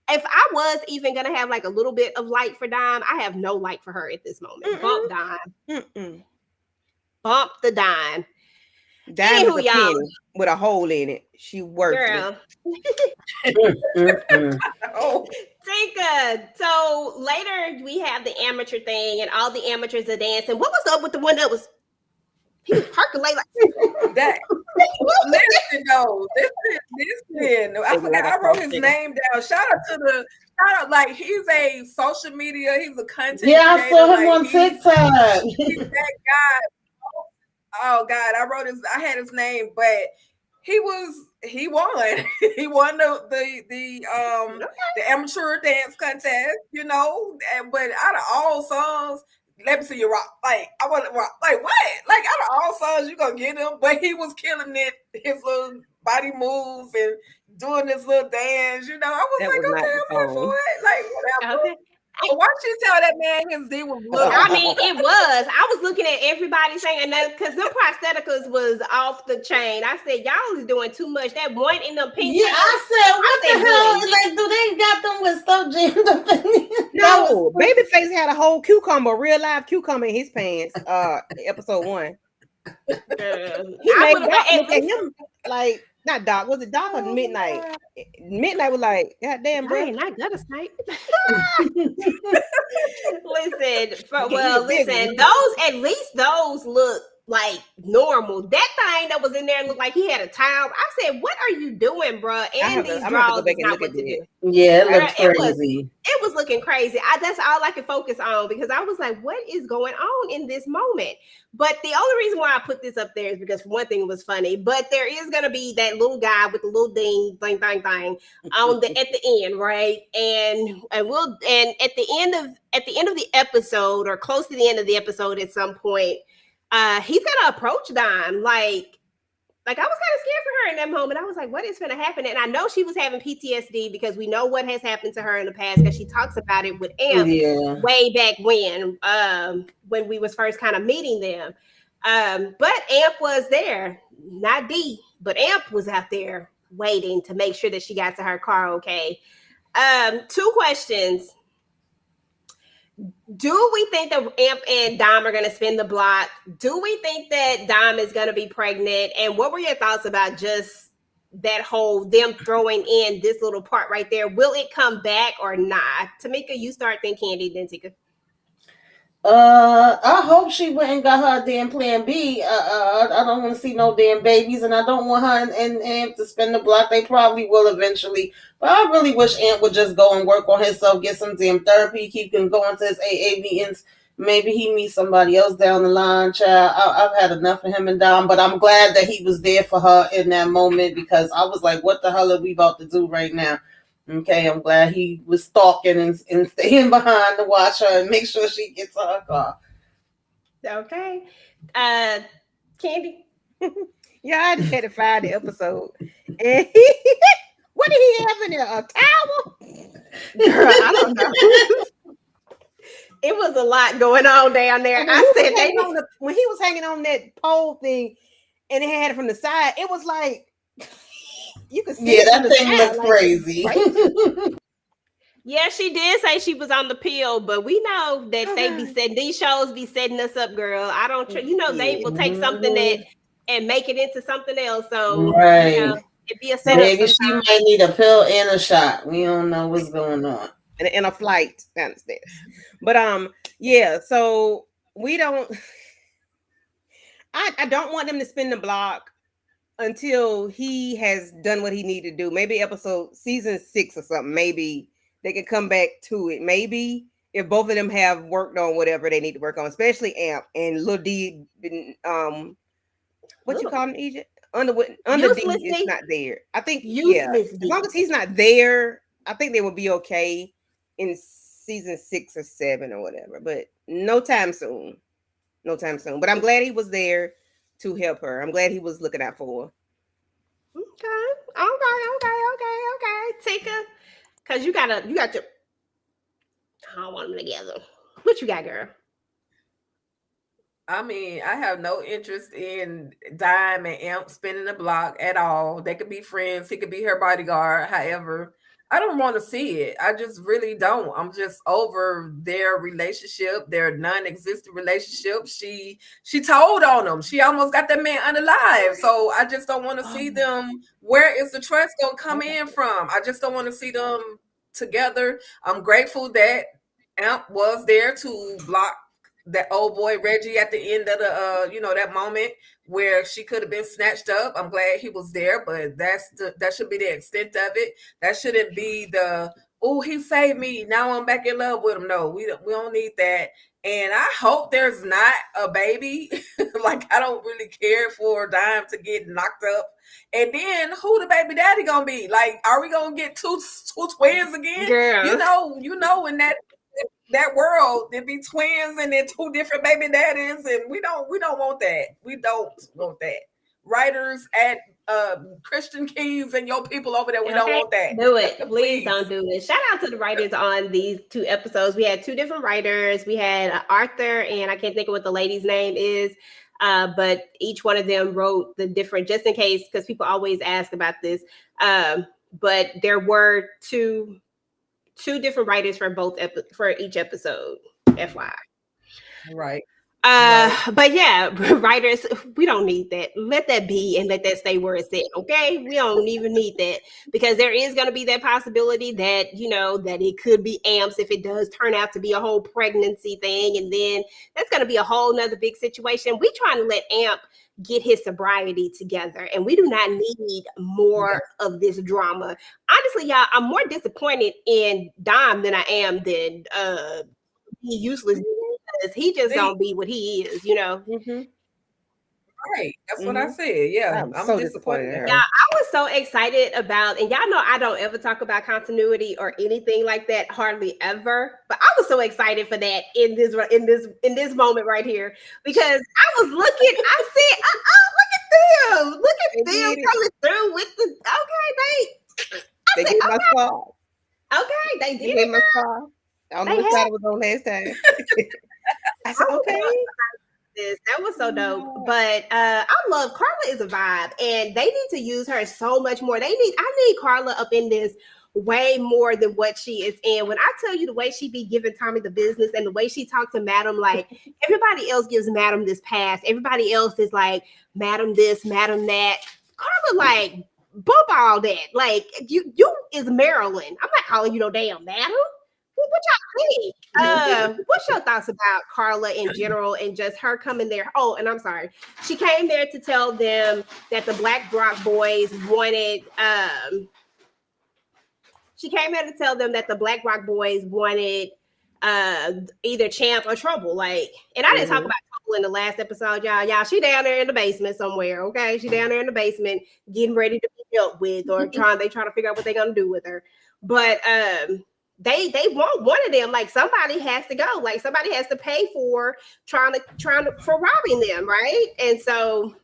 if I was even gonna have like a little bit of light for Dime, I have no light for her at this moment. Bump Dime. Bump the Dime. Dime is Anywho, a y'all. penny with a hole in it. She worth Girl. Oh, Tinka. So later we have the amateur thing, and all the amateurs are dancing. What was up with the one that was? He was percolating like that. Listen, though. Listen. I forgot. I wrote his name down. Shout out. Like, he's a social media. He's a content. Yeah, I creator. saw him Like, on TikTok. He's that guy. Oh God, I had his name, but he won. He won the amateur dance contest, you know. But out of all songs, let me see you rock. Like, I want to rock. Like, what? Like, out of all songs, you gonna get him, but he was killing it. His little body moves and doing this little dance, you know. I was like, okay, I'm here for it. Like, whatever. okay. But why don't you tell that man his D was little? I mean, it was. I was looking at everybody saying that because them prostheticals was off the chain. I said, y'all is doing too much. That one in the pink. Yeah, I said, what the hell? Like, do they got them with stuff jammed up in there? No, Babyface had a whole cucumber, real live cucumber in his pants. Episode 1. He made Doc look at him like, not Doc. Was it Doc or Midnight? Midnight was like, God damn, bro. Hey, not gutter snipe. Listen, at least those look like normal. That thing that was in there looked like he had a towel. I said, what are you doing, bro? And these draws is not what to do. Yeah, it looks crazy. It was looking crazy. That's all I could focus on because I was like, what is going on in this moment? But the only reason why I put this up there is because for one thing, it was funny. But there is gonna be that little guy with the little thing at the end, right? And at the end of the episode, or close to the end of the episode, at some point, he's gonna approach Dime like I was kind of scared for her in that moment. I was like, what is going to happen? And I know she was having PTSD because we know what has happened to her in the past because she talks about it with Amp way back when we was first kind of meeting them. But Amp was there, not D, but Amp was out there waiting to make sure that she got to her car okay. 2 questions. Do we think that Amp and Dom are going to spin the block? Do we think that Dom is going to be pregnant? And what were your thoughts about just that whole them throwing in this little part right there? Will it come back or not? Tamika, you start, then Candy, then Tika. I hope she went and got her damn plan B. I don't want to see no damn babies, and I don't want her and Amp to spin the block. They probably will eventually, but I really wish Amp would just go and work on himself, get some damn therapy, keep him going to his AA meetings. Maybe he meets somebody else down the line, child. I've had enough of him and Dom, but I'm glad that he was there for her in that moment because I was like, what the hell are we about to do right now? Okay, I'm glad he was stalking and staying behind to watch her and make sure she gets to her car. Okay. Candy? Yeah, I just had to find the episode. And what did he have in there? A towel? Girl, I don't know. It was a lot going on down there. I said when he was hanging on that pole thing and it had it from the side, it was like you could see that thing looked crazy. Yeah, she did say she was on the pill, but we know that these shows be setting us up, girl. I don't, they will take something and make it into something else. So it'd be a setup. Maybe she might need a pill and a shot. We don't know what's going on. And a flight downstairs. But so we don't. I don't want them to spin the block until he has done what he needed to do. Maybe season 6 or something. Maybe they can come back to it. Maybe if both of them have worked on whatever they need to work on, especially Amp and Lil D. What you call him, Egypt? Under D is not there. I think as long as he's not there, I think they will be okay in season 6 or 7 or whatever. But no time soon. But I'm glad he was there to help her. I'm glad he was looking out for her. Okay. Tika, because you got your. I don't want them together. What you got, girl? I mean, I have no interest in Dime and Amp spinning the block at all. They could be friends. He could be her bodyguard. However, I don't want to see it. I just really don't. I'm just over their relationship, their non-existent relationship. She told on him. She almost got that man unalive. So I just don't want to see them. Where is the trust gonna come in from? I just don't want to see them together. I'm grateful that Amp was there to block that old boy Reggie at the end of the that moment where she could have been snatched up. I'm glad he was there, but that should be the extent of it. That shouldn't be the, oh, he saved me, now I'm back in love with him. No, we don't need that. And I hope there's not a baby. Like, I don't really care for Dime to get knocked up. And then who the baby daddy gonna be? Like, are we gonna get two twins again? Girl. You know, in that world, there'd be twins and then two different baby daddies, and we don't want that. We don't want that. Writers at Christian Keys and your people over there, we don't want that. Do it. Please don't do it. Shout out to the writers on these 2 episodes. We had 2 different writers. We had Arthur, and I can't think of what the lady's name is, but each one of them wrote the different, just in case, because people always ask about this. But there were two different writers for each episode, FYI. Right. But yeah, writers, we don't need that. Let that be and let that stay where it's at. Okay, we don't even need that, because there is going to be that possibility that that it could be Amps if it does turn out to be a whole pregnancy thing, and then that's going to be a whole nother big situation. We trying to let Amp get his sobriety together, and we do not need more of this drama. Honestly, y'all, I'm more disappointed in Dom than I am than useless, because he just don't be what he is, Right. That's what I said. Yeah, I'm so disappointed. disappointed. Yeah, I was so excited about, and y'all know I don't ever talk about continuity or anything like that, hardly ever. But I was so excited for that in this moment right here, because I was looking. I said, "Oh, look at them coming through with the They gave my star. Okay, they did They gave it. my star. I don't know what side it was on last time. I said, okay. That was so dope. But I love Carla is a vibe, and they need to use her so much more. I need Carla up in this way more than what she is in. When I tell you the way she be giving Tommy the business and the way she talks to Madam, like everybody else gives Madam this pass. Everybody else is like Madam this, Madam that. Carla like bump all that. Like you is Maryland. I'm not calling you no damn Madam. What y'all think? What's your thoughts about Carla in general and just her coming there? Oh, and I'm sorry. She came there to tell them that the Black Rock Boys wanted either Champ or Trouble. Like, and I didn't talk about Trouble in the last episode, y'all. Y'all, she down there in the basement somewhere, okay? She down there in the basement getting ready to be dealt with, or trying to figure out what they're gonna do with her. But they want one of them. Like, somebody has to go. Like, somebody has to pay for for robbing them, right? And so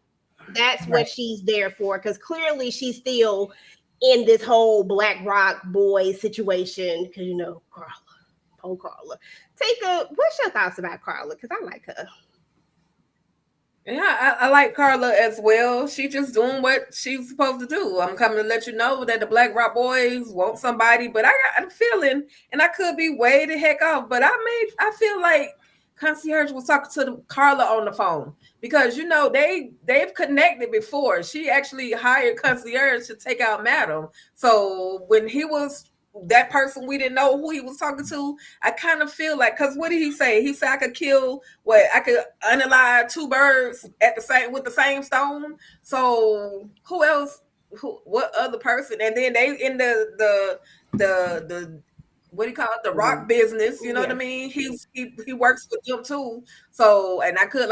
that's what she's there for, because clearly she's still in this whole Black Rock boy situation. Because Carla. What's your thoughts about Carla? Because I like her. Yeah, I like Carla as well. She just doing what she's supposed to do. I'm coming to let you know that the Black Rock Boys want somebody, but I got a feeling, and I could be way the heck off, but I feel like Concierge was talking to Carla on the phone, because they've connected before. She actually hired Concierge to take out Madam. So when he was that person, we didn't know who he was talking to. I kind of feel like, because what did he say? He said I could unalive 2 birds with the same stone. So who else? What other person? And then they in the what do you call it? The rock business. You know what I mean? He works with them too. So, and I could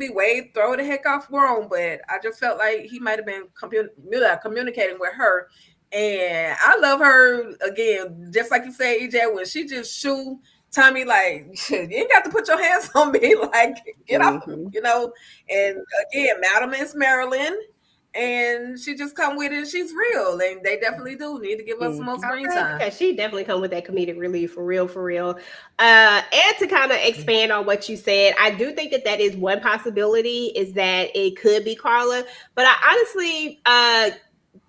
be way throw the heck off wrong, but I just felt like he might have been communicating with her. And I love her, again, just like you said, EJ, when she just shoot Tommy, like, you ain't got to put your hands on me, like, get off, And again, Madam is Maryland, and she just come with it. She's real, and they definitely do need to give us some more screen time. Yeah, she definitely come with that comedic relief, for real. And to kind of expand on what you said, I do think that is one possibility, is that it could be Carla, but I honestly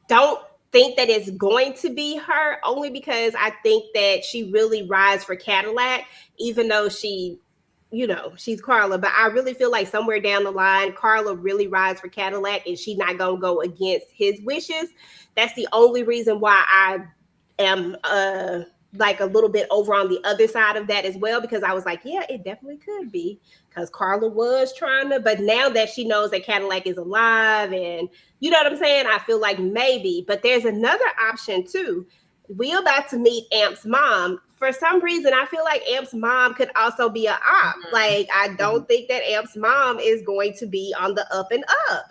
don't think that it's going to be her, only because I think that she really rides for Cadillac, even though she, she's Carla. But I really feel like somewhere down the line, Carla really rides for Cadillac, and she's not gonna go against his wishes. That's the only reason why I am like a little bit over on the other side of that as well, because I was like, yeah, it definitely could be, because Carla was trying to, but now that she knows that Cadillac is alive, and you know what I'm saying, I feel like maybe. But there's another option too. We about to meet Amp's mom. For some reason, I feel like Amp's mom could also be an op. Like, I don't think that Amp's mom is going to be on the up and up.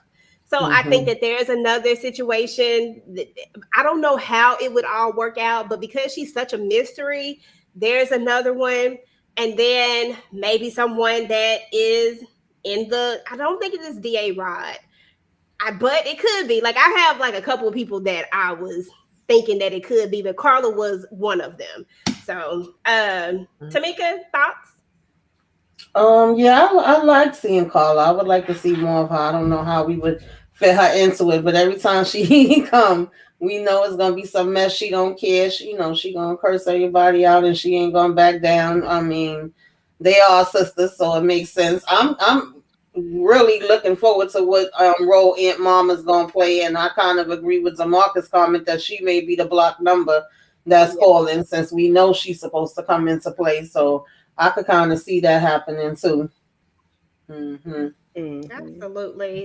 So I think that there's another situation. I don't know how it would all work out, but because she's such a mystery, there's another one. And then maybe someone that is I don't think it is DA Rod. But it could be. Like, I have like a couple of people that I was thinking that it could be, but Carla was one of them. So, Tamika, thoughts? Yeah, I like seeing Carla. I would like to see more of her. I don't know how we would fit her into it, but every time she come, we know it's gonna be some mess. She don't care. She gonna curse everybody out, and she ain't gonna back down. I mean, they are sisters, so it makes sense. I'm really looking forward to what role Aunt Mama's gonna play, and I kind of agree with Zamarcus' comment that she may be the block number that's calling, since we know she's supposed to come into play. So I could kind of see that happening too. Absolutely.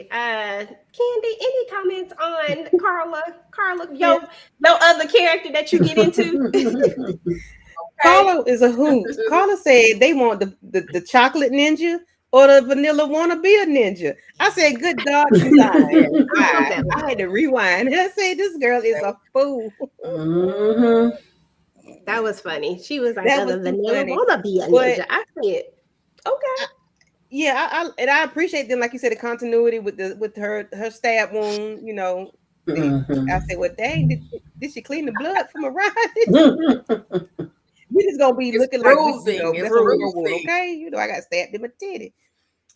Candy, any comments on Carla? Your other character that you get into? Carla is a hoot. Carla said they want the chocolate ninja or the vanilla wanna be a ninja. I said, good God, I had to rewind. I said, this girl is a fool. That was funny. She was like, That the was vanilla funny. wanna be a ninja. I said, okay. I appreciate them, like you said, the continuity with her stab wound. I said, well, dang, did she clean the blood from around? We just gonna be looking like that's a real wound, okay? I got stabbed in my titty,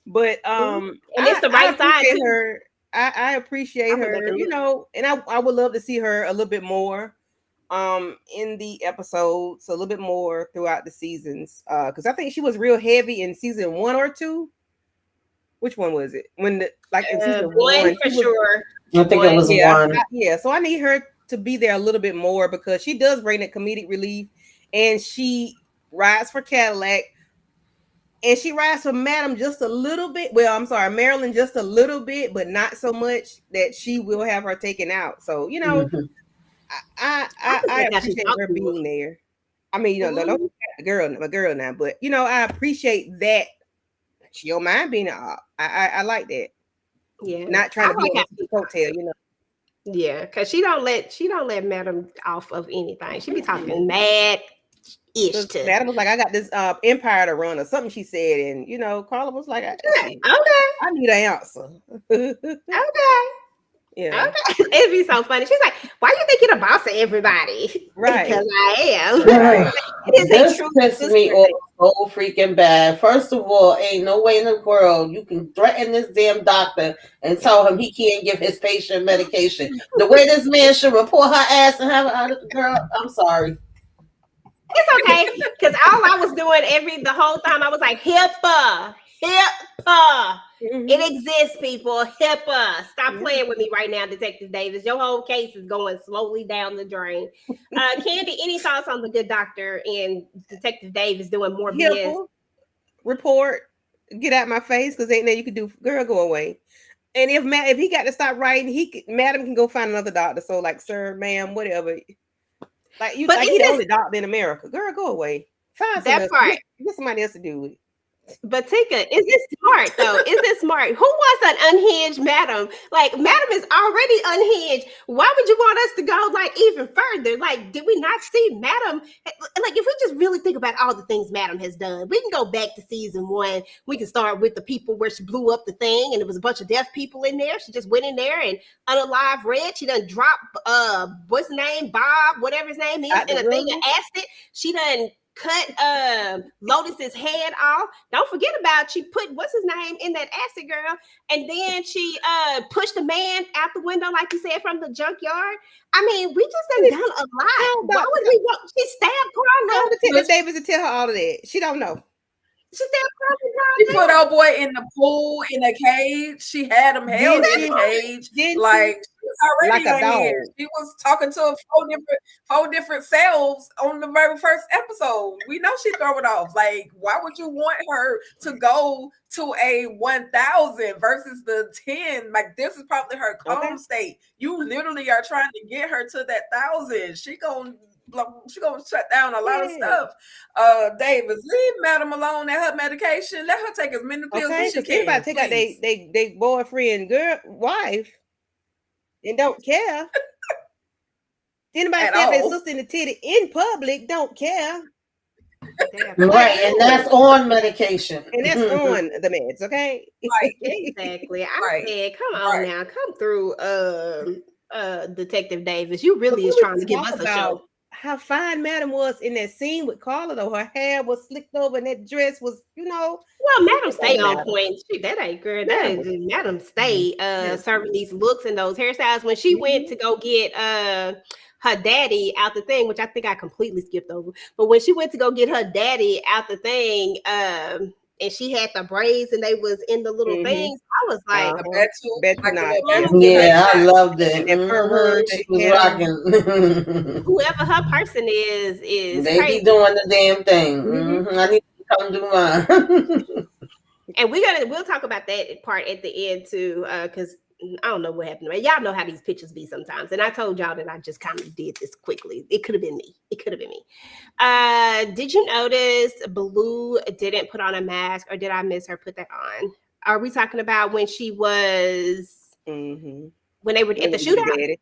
but and it's the right side too. Her. I appreciate her, and I would love to see her a little bit more in the episodes, a little bit more throughout the seasons, because I think she was real heavy in season 1 or 2. Which one was it? When in season 1 for sure. I think it was 1. So I need her to be there a little bit more, because she does bring that comedic relief, and she rides for Cadillac, and she rides for Madam just a little bit. Well, I'm sorry, Marilyn just a little bit, but not so much that she will have her taken out. So I appreciate her being there. I mean, don't the girl now, but I appreciate that she don't mind being an op. I like that. Yeah, not trying to be on the coattail, Yeah, because she don't let Madam off of anything. She be talking mad ish. Madam was like, I got this empire to run or something. She said, and Carla was like, I need an answer. Okay. Yeah. Okay. It'd be so funny. She's like, why you think you're the boss of everybody? Right. Because I am. Right. This pisses me off so freaking bad. First of all, ain't no way in the world you can threaten this damn doctor and tell him he can't give his patient medication. The way this man should report her ass and have her out of the girl, I'm sorry. It's okay. Because all I was doing the whole time, I was like, HIPAA. It exists, people. HIPAA. Stop playing with me right now, Detective Davis. Your whole case is going slowly down the drain. Candy, any thoughts on the good doctor and Detective Davis doing more BS? Report. Get out my face, because ain't nothing you can do. Girl, go away. And if he got to stop writing, Madam can go find another doctor. So, like, sir, ma'am, whatever. Like he the only doctor in America. Girl, go away. Find that part. Get somebody else to do it. But Tika, is this smart though? Is this smart? Who wants an unhinged Madam? Like, Madam is already unhinged. Why would you want us to go like even further? Like, did we not see Madam? Like, if we just really think about all the things Madam has done, we can go back to season 1. We can start with the people where she blew up the thing, and there was a bunch of deaf people in there. She just went in there and unalive Red. She done dropped what's his name, Bob, whatever his name is, in a thing of acid. She done cut Lotus's head off. Don't forget about she put what's his name in that acid girl, and then she pushed the man out the window, like you said, from the junkyard. I mean, we just done done a lot. Why would we want? She stabbed Carla. Detective Davis to tell her all of that. She don't know. She stabbed Carla. She put old boy in the pool in a cage. She had him held in a cage. Like she was already like a dog. She was talking to four different selves on the very first episode. We know she throw it off. Like, why would you want her to go to a 1,000 versus the 10? Like, this is probably her calm state. You literally are trying to get her to that 1,000. She gonna shut down a lot of stuff. Davis, leave Madam alone at her medication. Let her take as many pills as she can. Anybody take out they boyfriend, wife, and don't care. Anybody stab their sister in the titty in public, don't care. Right, and that's on medication. And that's on the meds, okay? Right, exactly. I said, come on now, come through Detective Davis. You really is trying to give us a show. How fine Madam was in that scene with Carla, though. Her hair was slicked over and that dress was, Well, Madam stay on point. That ain't girl. Madam stay serving these looks and those hairstyles. When she went to go get her daddy out the thing, which I think I completely skipped over. But when she went to go get her daddy out the thing, and she had the braids and they was in the little things, I was like, yeah, I loved it. She was rocking. Whoever her person is they crazy. Be doing the damn thing. I need to come do mine. And we'll talk about that part at the end too, because I don't know what happened. Y'all know how these pictures be sometimes. And I told y'all that I just kind of did this quickly. It could have been me. Did you notice Blue didn't put on a mask, or did I miss her put that on? Are we talking about when she was when they were at the shootout?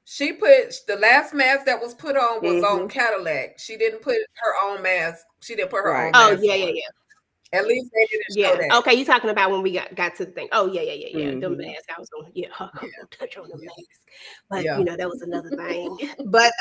She put the last mask that was put on was on Cadillac. She didn't put her own mask. She didn't put her own mask. Oh, yeah. At least they didn't show that. Okay, you talking about when we got to the thing. Oh, yeah. Them masks. I was going to touch on the mask. But, that was another thing. But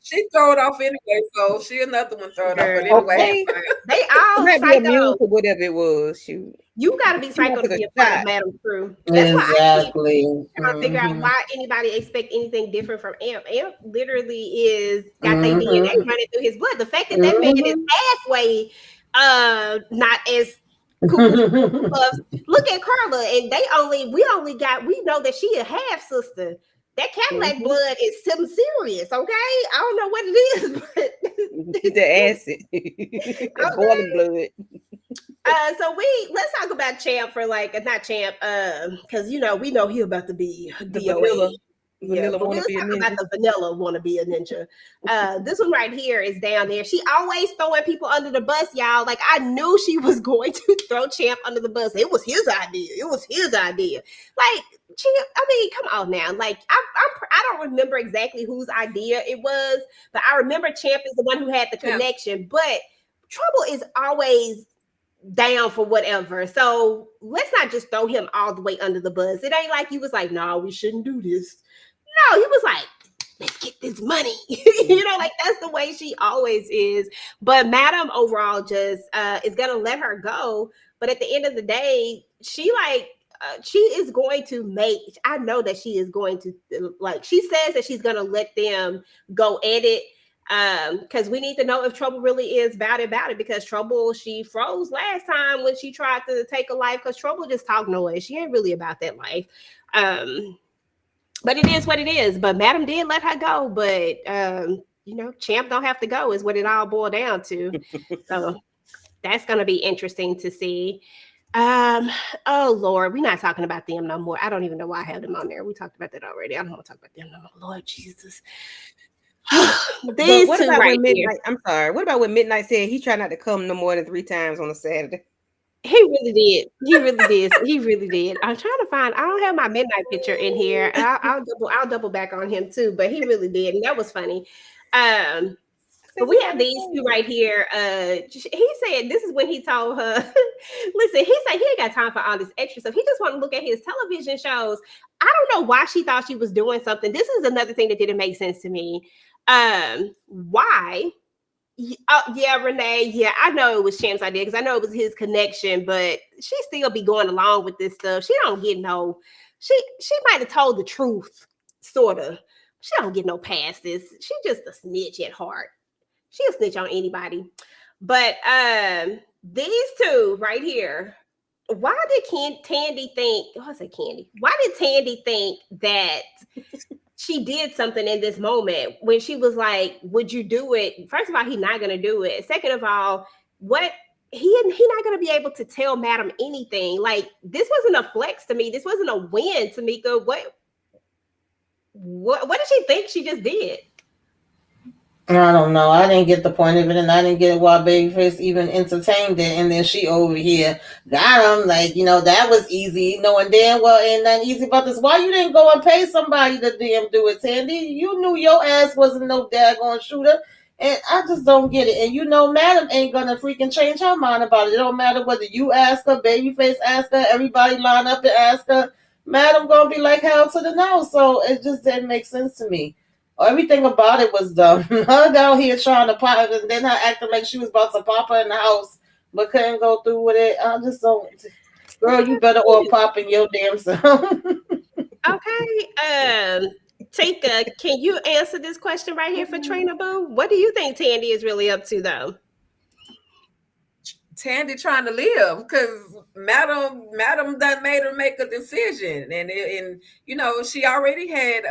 she throw it off anyway, so she another one throw it off. But anyway, they all psycho. For whatever it was. You got to be psycho to be a part of Madam Crew. That's exactly. Why I trying to figure out why anybody expect anything different from Amp. Amp literally got their DNA running through his blood. The fact that that man is halfway not as cool. Look at Carla, and we know that she a half sister. That Cadillac blood is something serious, okay? I don't know what it is, but the acid, the boiling blood. So let's talk about Champ for not Champ, because we know he about to be DOA. Vanilla wanna be a ninja. About the vanilla want to be a ninja. This one right here is down there. She always throwing people under the bus, y'all. Like, I knew she was going to throw Champ under the bus. It was his idea. Like, Champ, I mean, come on now. Like, I don't remember exactly whose idea it was, but I remember Champ is the one who had the connection. But Trouble is always down for whatever. So let's not just throw him all the way under the bus. It ain't like he was like, no, we shouldn't do this. No, he was like, let's get this money. Like, that's the way she always is. But Madam overall just is gonna let her go. But at the end of the day, she is going to make, I know that she is going to, she says that she's gonna let them go at it. Because we need to know if Trouble really is about it, because Trouble, she froze last time when she tried to take a life, because Trouble just talk noise. She ain't really about that life. But it is what it is. But Madam did let her go, but Champ don't have to go is what it all boiled down to. So that's gonna be interesting to see. Oh Lord, we're not talking about them no more. I don't even know why I have them on there. We talked about that already. I don't want to talk about them no more. Lord Jesus. What about when Midnight? I'm sorry. What about when Midnight said he tried not to come no more than 3 times on a Saturday? He really did. He really did. I'm trying to find. I don't have my Midnight picture in here. I'll double back on him too. But he really did, and that was funny. But we have these two right here. He said this is when he told her. Listen, he said he ain't got time for all this extra stuff. He just want to look at his television shows. I don't know why she thought she was doing something. This is another thing that didn't make sense to me. Why Yeah, Renee. Yeah, I know it was Champ's idea because I know it was his connection, but she still be going along with this stuff. She don't get no. She might have told the truth, sort of. She don't get no past this. She just a snitch at heart. She'll snitch on anybody. But these two right here. Why did Tandy think? Oh, I said Candy. Why did Tandy think that she did something in this moment when she was like, would you do it? First of all, he's not going to do it. Second of all, what he not going to be able to tell Madam anything. Like, this wasn't a flex to me. This wasn't a win, Tamika. What did she think she just did? I don't know. I didn't get the point of it, and I didn't get why Babyface even entertained it. And then she over here got him, like, that was easy, knowing damn well ain't nothing easy about this. Why you didn't go and pay somebody to damn do it, Tandy? You knew your ass wasn't no daggone shooter, and I just don't get it. And Madam ain't gonna freaking change her mind about it. It don't matter whether you ask her, Babyface ask her, everybody line up and ask her. Madam gonna be like hell to the no. So it just didn't make sense to me. Everything about it was dumb. Her out here trying to pop, and then her acting like she was about to pop her in the house, but couldn't go through with it. I just don't. Girl, you better all pop in your damn self. Okay. Tika, can you answer this question right here for Trina Boo? What do you think Tandy is really up to, though? Tandy trying to live because Madam done made her make a decision, and she already had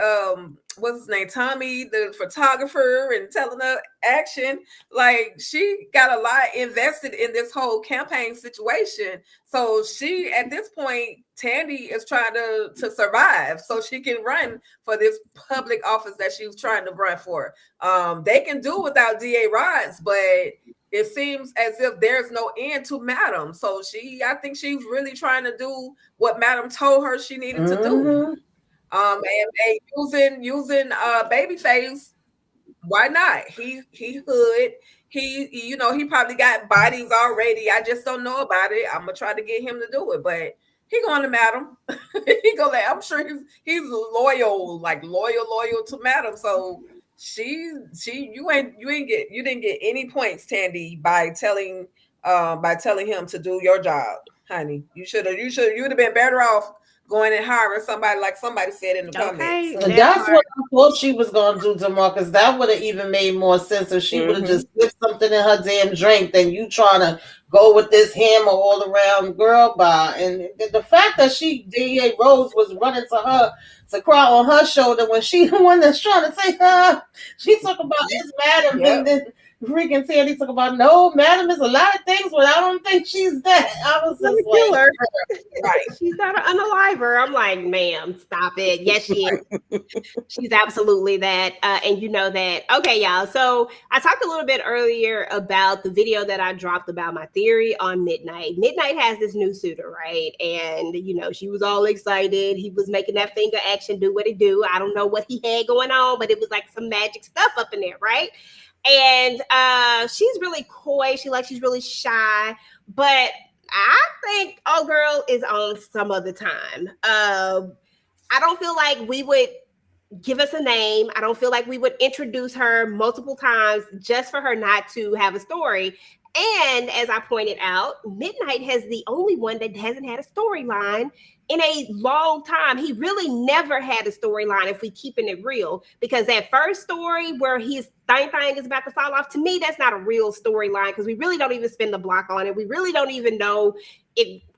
what's his name, Tommy, the photographer, and telling her action. Like, she got a lot invested in this whole campaign situation. So she, at this point, Tandy is trying to survive so she can run for this public office that she was trying to run for. They can do without DA Rods, but it seems as if there's no end to Madam. So I think she's really trying to do what Madam told her she needed to do. And using Babyface, why not? He hood. He probably got bodies already. I just don't know about it. I'm gonna try to get him to do it, but he going to Madam. I'm sure he's loyal to Madam. So you didn't get any points, Tandy, by telling him to do your job, honey. You would have been better off going and hiring somebody, like somebody said in the comments. That's what I thought she was going to do, Demarcus. That would have even made more sense if she would have just slipped something in her damn drink than you trying to go with this hammer all around girl by. And the fact that DA Rose was running to her to cry on her shoulder when she the one that's trying to say she talk about it's Madam, and then freaking Tandy talk about no, Madam is a lot of things, but I don't think she's that. I was just kill her. Right. She's not an unaliver. I'm like, ma'am, stop it. Yes, she is. She's absolutely that. And you know that. Okay, y'all. So I talked a little bit earlier about the video that I dropped about my theory on Midnight. Midnight has this new suitor, right? And, she was all excited. He was making that finger action do what it do. I don't know what he had going on, but it was like some magic stuff up in there, right? And she's really coy. She's really shy. But I think girl is on some other time. I don't feel like we would give us a name. I don't feel like we would introduce her multiple times just for her not to have a story. And as I pointed out, Midnight has the only one that hasn't had a storyline in a long time. He really never had a storyline, if we keeping it real, because that first story where his thing is about to fall off, to me, that's not a real storyline because we really don't even spin the block on it. We really don't even know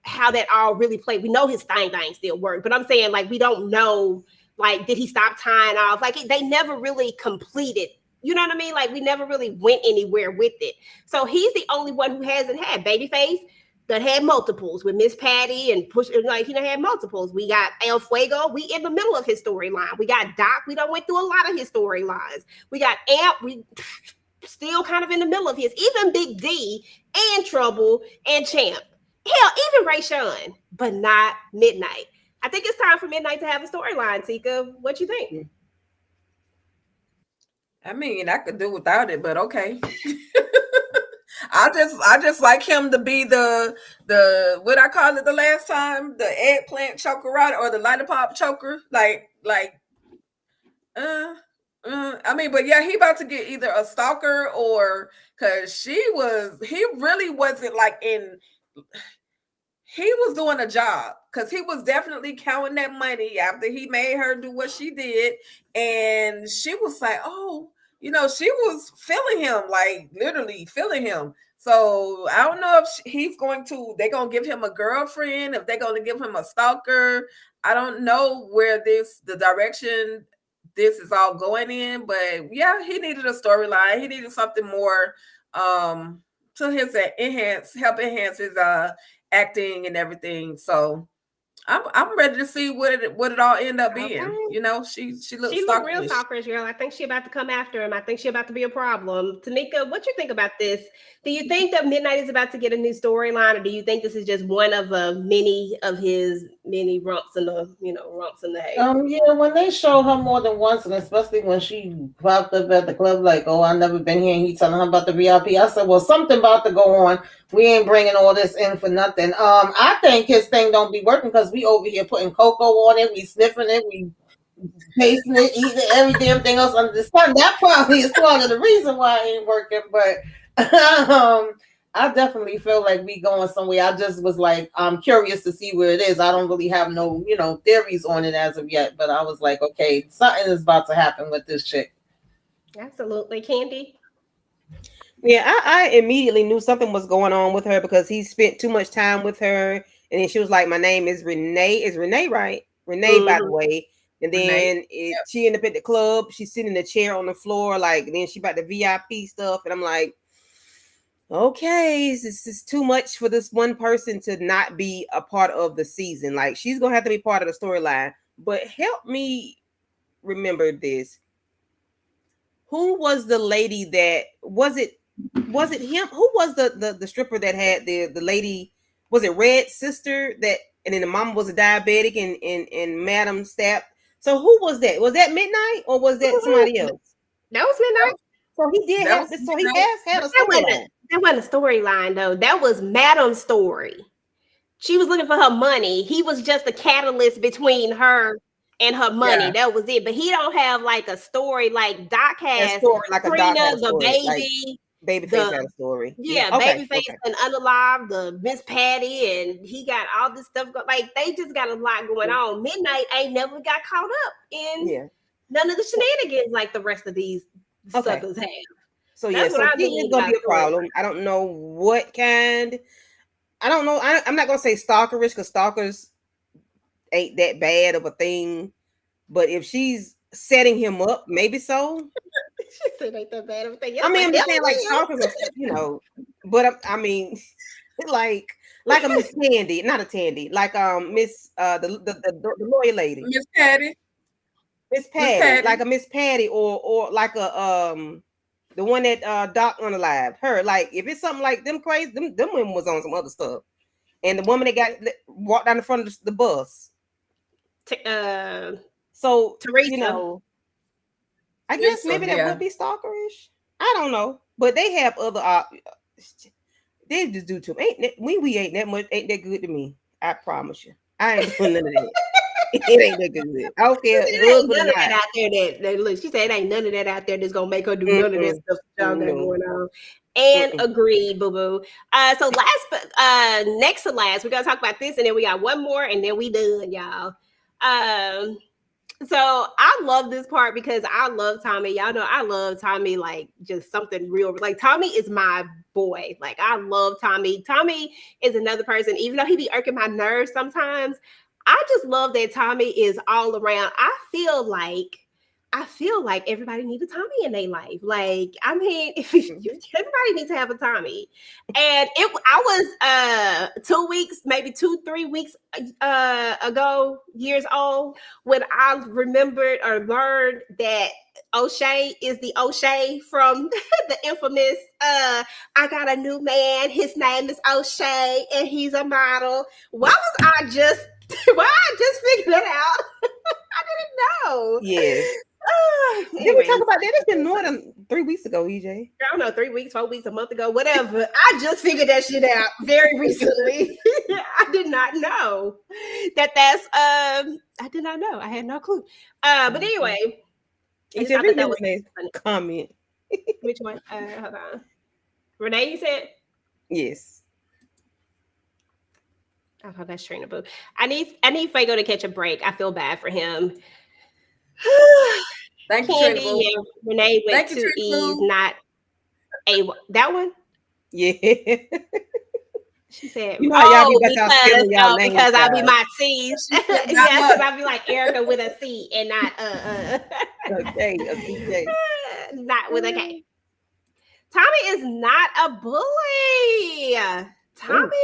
how that all really played. We know his thing still worked, but I'm saying, like, we don't know, like, did he stop tying off? Like, they never really completed. You know what I mean? Like, we never really went anywhere with it. So he's the only one who hasn't had Babyface that had multiples with Miss Patty and push. Like, he done had multiples. We got El Fuego. We in the middle of his storyline. We got Doc. We done went through a lot of his storylines. We got Amp. We still kind of in the middle of his. Even Big D and Trouble and Champ. Hell, even Ray Sean, but not Midnight. I think it's time for Midnight to have a storyline, Tika. What you think? I mean, I could do without it, but okay. I just like him to be the what I call it the last time, the eggplant choker or the lollipop choker. I mean, but yeah, he about to get either a stalker or because he really wasn't like he was doing a job because he was definitely counting that money after he made her do what she did. And she was like, oh, she was feeling him, like literally feeling him. So I don't know if they're going to give him a girlfriend, if they're going to give him a stalker. I don't know where the direction this is all going in, but yeah, he needed a storyline. He needed something more to help enhance his acting and everything. So I'm ready to see what it all end up being. She looks She looked real stalkerish. stalkerish, girl. I think she about to come after him. I think she about to be a problem. Tanika, what you think about this? Do you think that Midnight is about to get a new storyline, or do you think this is just one of many of his many rumps in the hay? Yeah, when they show her more than once, and especially when she popped up at the club, like, oh, I've never been here, and he telling her about the VIP. I said, well, something about to go on. We ain't bringing all this in for nothing. I think his thing don't be working because we over here putting cocoa on it, we sniffing it, we tasting it, eating every damn thing else under the sun. That probably is part of the reason why it ain't working. But I definitely feel like we going somewhere. I just was like, I'm curious to see where it is. I don't really have no, theories on it as of yet. But I was like, okay, something is about to happen with this chick. Absolutely, Candy. Yeah, I immediately knew something was going on with her because he spent too much time with her. And then she was like, my name is Renee. Is Renee right? Renee, by the way. And then she ended up at the club. She's sitting in a chair on the floor. Like, then she about the VIP stuff. And I'm like, okay, this is too much for this one person to not be a part of the season. Like, she's going to have to be part of the storyline. But help me remember this. Who was the lady that, was it him? Who was the stripper that had the lady, was it Red's sister that, and then the mama was a diabetic and Madam stabbed? So who was that? Was that Midnight or was that somebody else? That was Midnight. So he did have this, so he has had a storyline. That wasn't a storyline though. That was Madam's story. She was looking for her money. He was just a catalyst between her and her money. Yeah. That was it. But he don't have like a story like Doc has. A story, like Trina, a Doc has the story, baby. Like Babyface had a story. Yeah, okay, Babyface and Unalive, the Miss Patty, and he got all this stuff. Like, they just got a lot going on. Midnight ain't never got caught up in none of the shenanigans like the rest of these suckers have. So that's what I mean. It's gonna be a problem. I don't know what kind. I don't know. I'm not gonna say stalkerish because stalkers ain't that bad of a thing. But if she's setting him up, maybe so. She said ain't that bad of a thing. I mean, I'm just saying like stalkers, But I mean, like a Miss Tandy, not a Tandy, like Miss the lawyer lady, Miss Patty, like a Miss Patty, or like a the one that Doc unalived her. Like, if it's something like them crazy, them women was on some other stuff. And the woman that walked down the front of the bus. So Teresa. I guess maybe that would be stalkerish. I don't know, but they have other. They just do too. We ain't that much. Ain't that good to me? I promise you. I ain't doing none of that. It ain't that good. I don't care. It ain't none of that out there that look. She said it ain't none of that out there that's gonna make her do none of that stuff that y'all got going on. And agreed, boo boo. So next to last, we're gonna talk about this, and then we got one more, and then we done, y'all. So I love this part because I love Tommy. Y'all know I love Tommy, like just something real. Like, Tommy is my boy. Like, I love Tommy. Tommy is another person, even though he be irking my nerves sometimes. I just love that Tommy is all around. I feel like everybody needs a Tommy in their life. Like, I mean, everybody needs to have a Tommy. And I was 2 weeks, maybe 2-3 weeks ago, years old, when I remembered or learned that O'Shea is the O'Shea from the infamous I Got a New Man. His name is O'Shea and he's a model. Why I just figured it out? I didn't know. Yeah. Did we talk about that? It's been more than 3 weeks ago, EJ. I don't know, 3 weeks, 4 weeks, a month ago, whatever. I just figured that shit out very recently. I did not know that's I did not know. I had no clue. But anyway, He I said, thought that was Renee's funny. comment. Which one? Hold on. Renee, you said? Yes. Oh, that's Trina Boo. I need Fago to catch a break. I feel bad for him. Thank you, Trina Boo. Candy and Renee with Thank you, two Trina E's, Boo. not a that one. Yeah. She said, You know how y'all be because about y'all spelling y'all names, because I be guys. my C's. She said, not Yeah, because much. I be like Erica with a C and not Okay, a CJ. not with a K. Tommy is not a bully. Tommy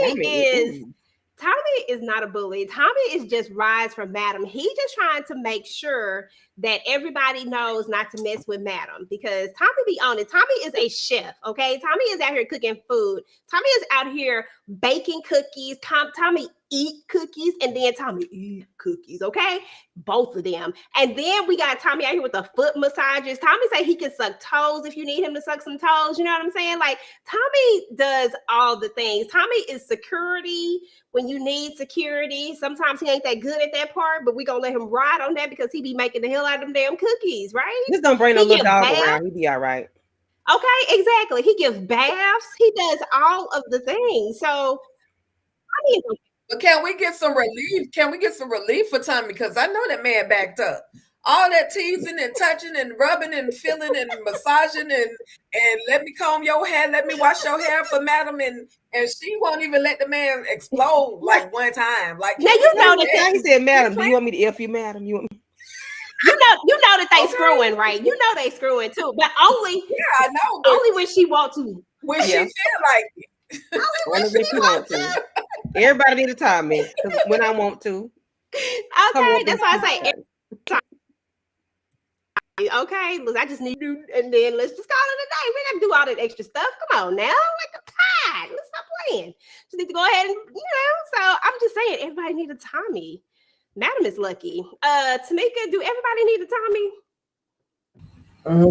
is not a bully. Tommy is just rise from Madam. He's just trying to make sure that everybody knows not to mess with Madam, because Tommy be on it. Tommy is a chef, okay? Tommy is out here cooking food. Tommy is out here baking cookies. Tommy eat cookies, and then Tommy eat cookies, okay? Both of them. And then we got Tommy out here with the foot massages. Tommy say he can suck toes if you need him to suck some toes. You know what I'm saying? Like, Tommy does all the things. Tommy is security when you need security. Sometimes he ain't that good at that part, but we gonna let him ride on that because he be making the hell out of them damn cookies, right? Just don't bring no little dog around. He be all right. Okay, exactly. He gives baths. He does all of the things. So, I mean, but can we get some relief? Can we get some relief for Tommy? Because I know that man backed up. All that teasing and touching and rubbing and feeling and massaging and let me comb your hair, let me wash your hair for Madam, and she won't even let the man explode like one time. Like, now you know that he said, Madam, do you want me to F you, Madam? You want me? You know that they screwing, right? You know they screwing too, but only I know. Only when she want to. When she feel like it. Only when she want to. Everybody need a time, man. When I want to. Okay, that's why I say. Okay, look, I just need to, and then let's just call it a day. We gotta do all that extra stuff. Come on now, like I'm tired. Let's stop playing. Just need to go ahead and So I'm just saying, everybody need a Tommy. Madam is lucky. Tamika, do everybody need a Tommy?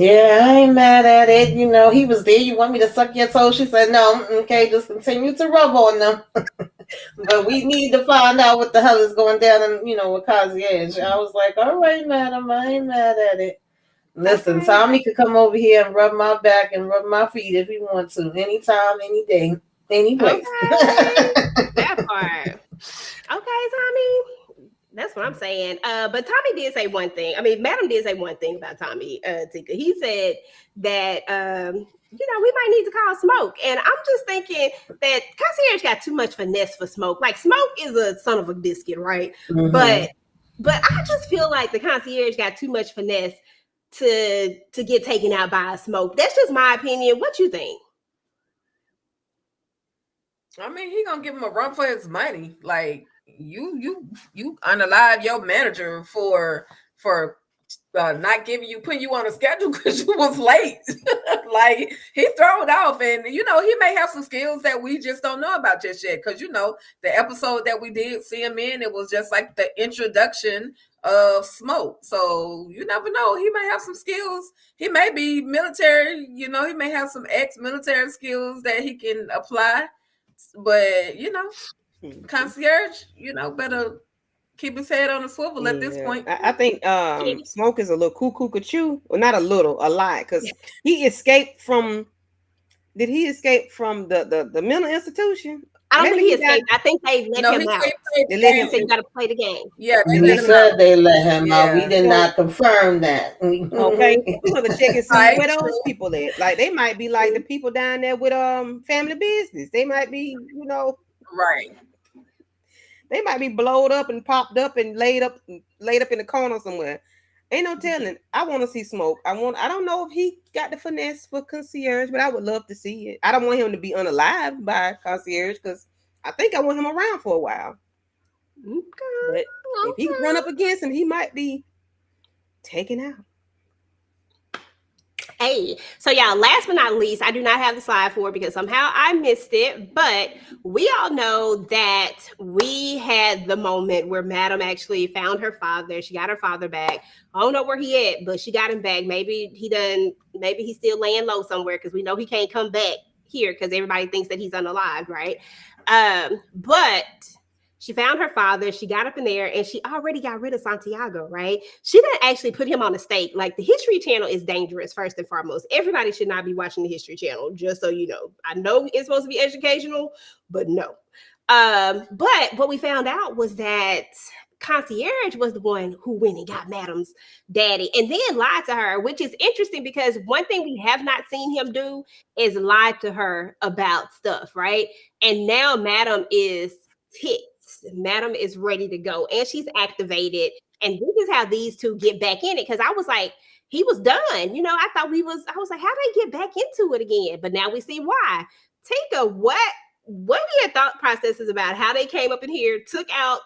Yeah, I ain't mad at it. He was there. You want me to suck your toe? She said, no. Okay, just continue to rub on them. But we need to find out what the hell is going down and, with concierge. I was like, all right, madam, I ain't mad at it. Listen, Tommy could come over here and rub my back and rub my feet if he wants to. Anytime, any day, any place. Okay. That part. Okay, Tommy. That's what I'm saying. But Tommy did say one thing. I mean, Madam did say one thing about Tommy, Tika. He said that, we might need to call Smoke. And I'm just thinking that concierge got too much finesse for Smoke. Like, Smoke is a son of a biscuit, right? Mm-hmm. But I just feel like the concierge got too much finesse to get taken out by a Smoke. That's just my opinion. What you think? I mean, he gonna give him a run for his money. Like, you unalive your manager for not putting you on a schedule because you was late. Like, he thrown off, and he may have some skills that we just don't know about just yet. Because the episode that we did see him in, it was just like the introduction of Smoke. So you never know. He may have some skills. He may be military. He may have some ex-military skills that he can apply. But concierge, better keep his head on the swivel at this point. I think Smoke is a little cuckoo. Well, not a little, a lot, because he escaped from. Did he escape from the mental institution? I don't think he escaped. I think they let him out. They let him. So you got to play the game. Yeah, they said they let him out. We did not confirm that. Okay, we're gonna check and see where those people at. Like, they might be like the people down there with family business. They might be, right. They might be blowed up and popped up and laid up in the corner somewhere. Ain't no telling. I want to see Smoke. I don't know if he got the finesse for concierge, but I would love to see it. I don't want him to be unalived by concierge because I think I want him around for a while. Okay. But if he run up against him, he might be taken out. Hey, so y'all, last but not least, I do not have the slide for it because somehow I missed it, but we all know that we had the moment where Madam actually found her father. She got her father back. I don't know where he at, but she got him back. Maybe he's still laying low somewhere because we know he can't come back here because everybody thinks that he's unalive, right? But She found her father. She got up in there and she already got rid of Santiago, right? She didn't actually put him on a stake. Like, the History Channel is dangerous, first and foremost. Everybody should not be watching the History Channel, just so you know. I know it's supposed to be educational, but no. But what we found out was that Concierge was the one who went and got Madam's daddy and then lied to her, which is interesting because one thing we have not seen him do is lie to her about stuff, right? And now Madam is ticked. Madam is ready to go and she's activated. And this is how these two get back in it. Because I was like, he was done. You know, I was like, how do they get back into it again? But now we see why. Tika, what are your thought processes about how they came up in here, took out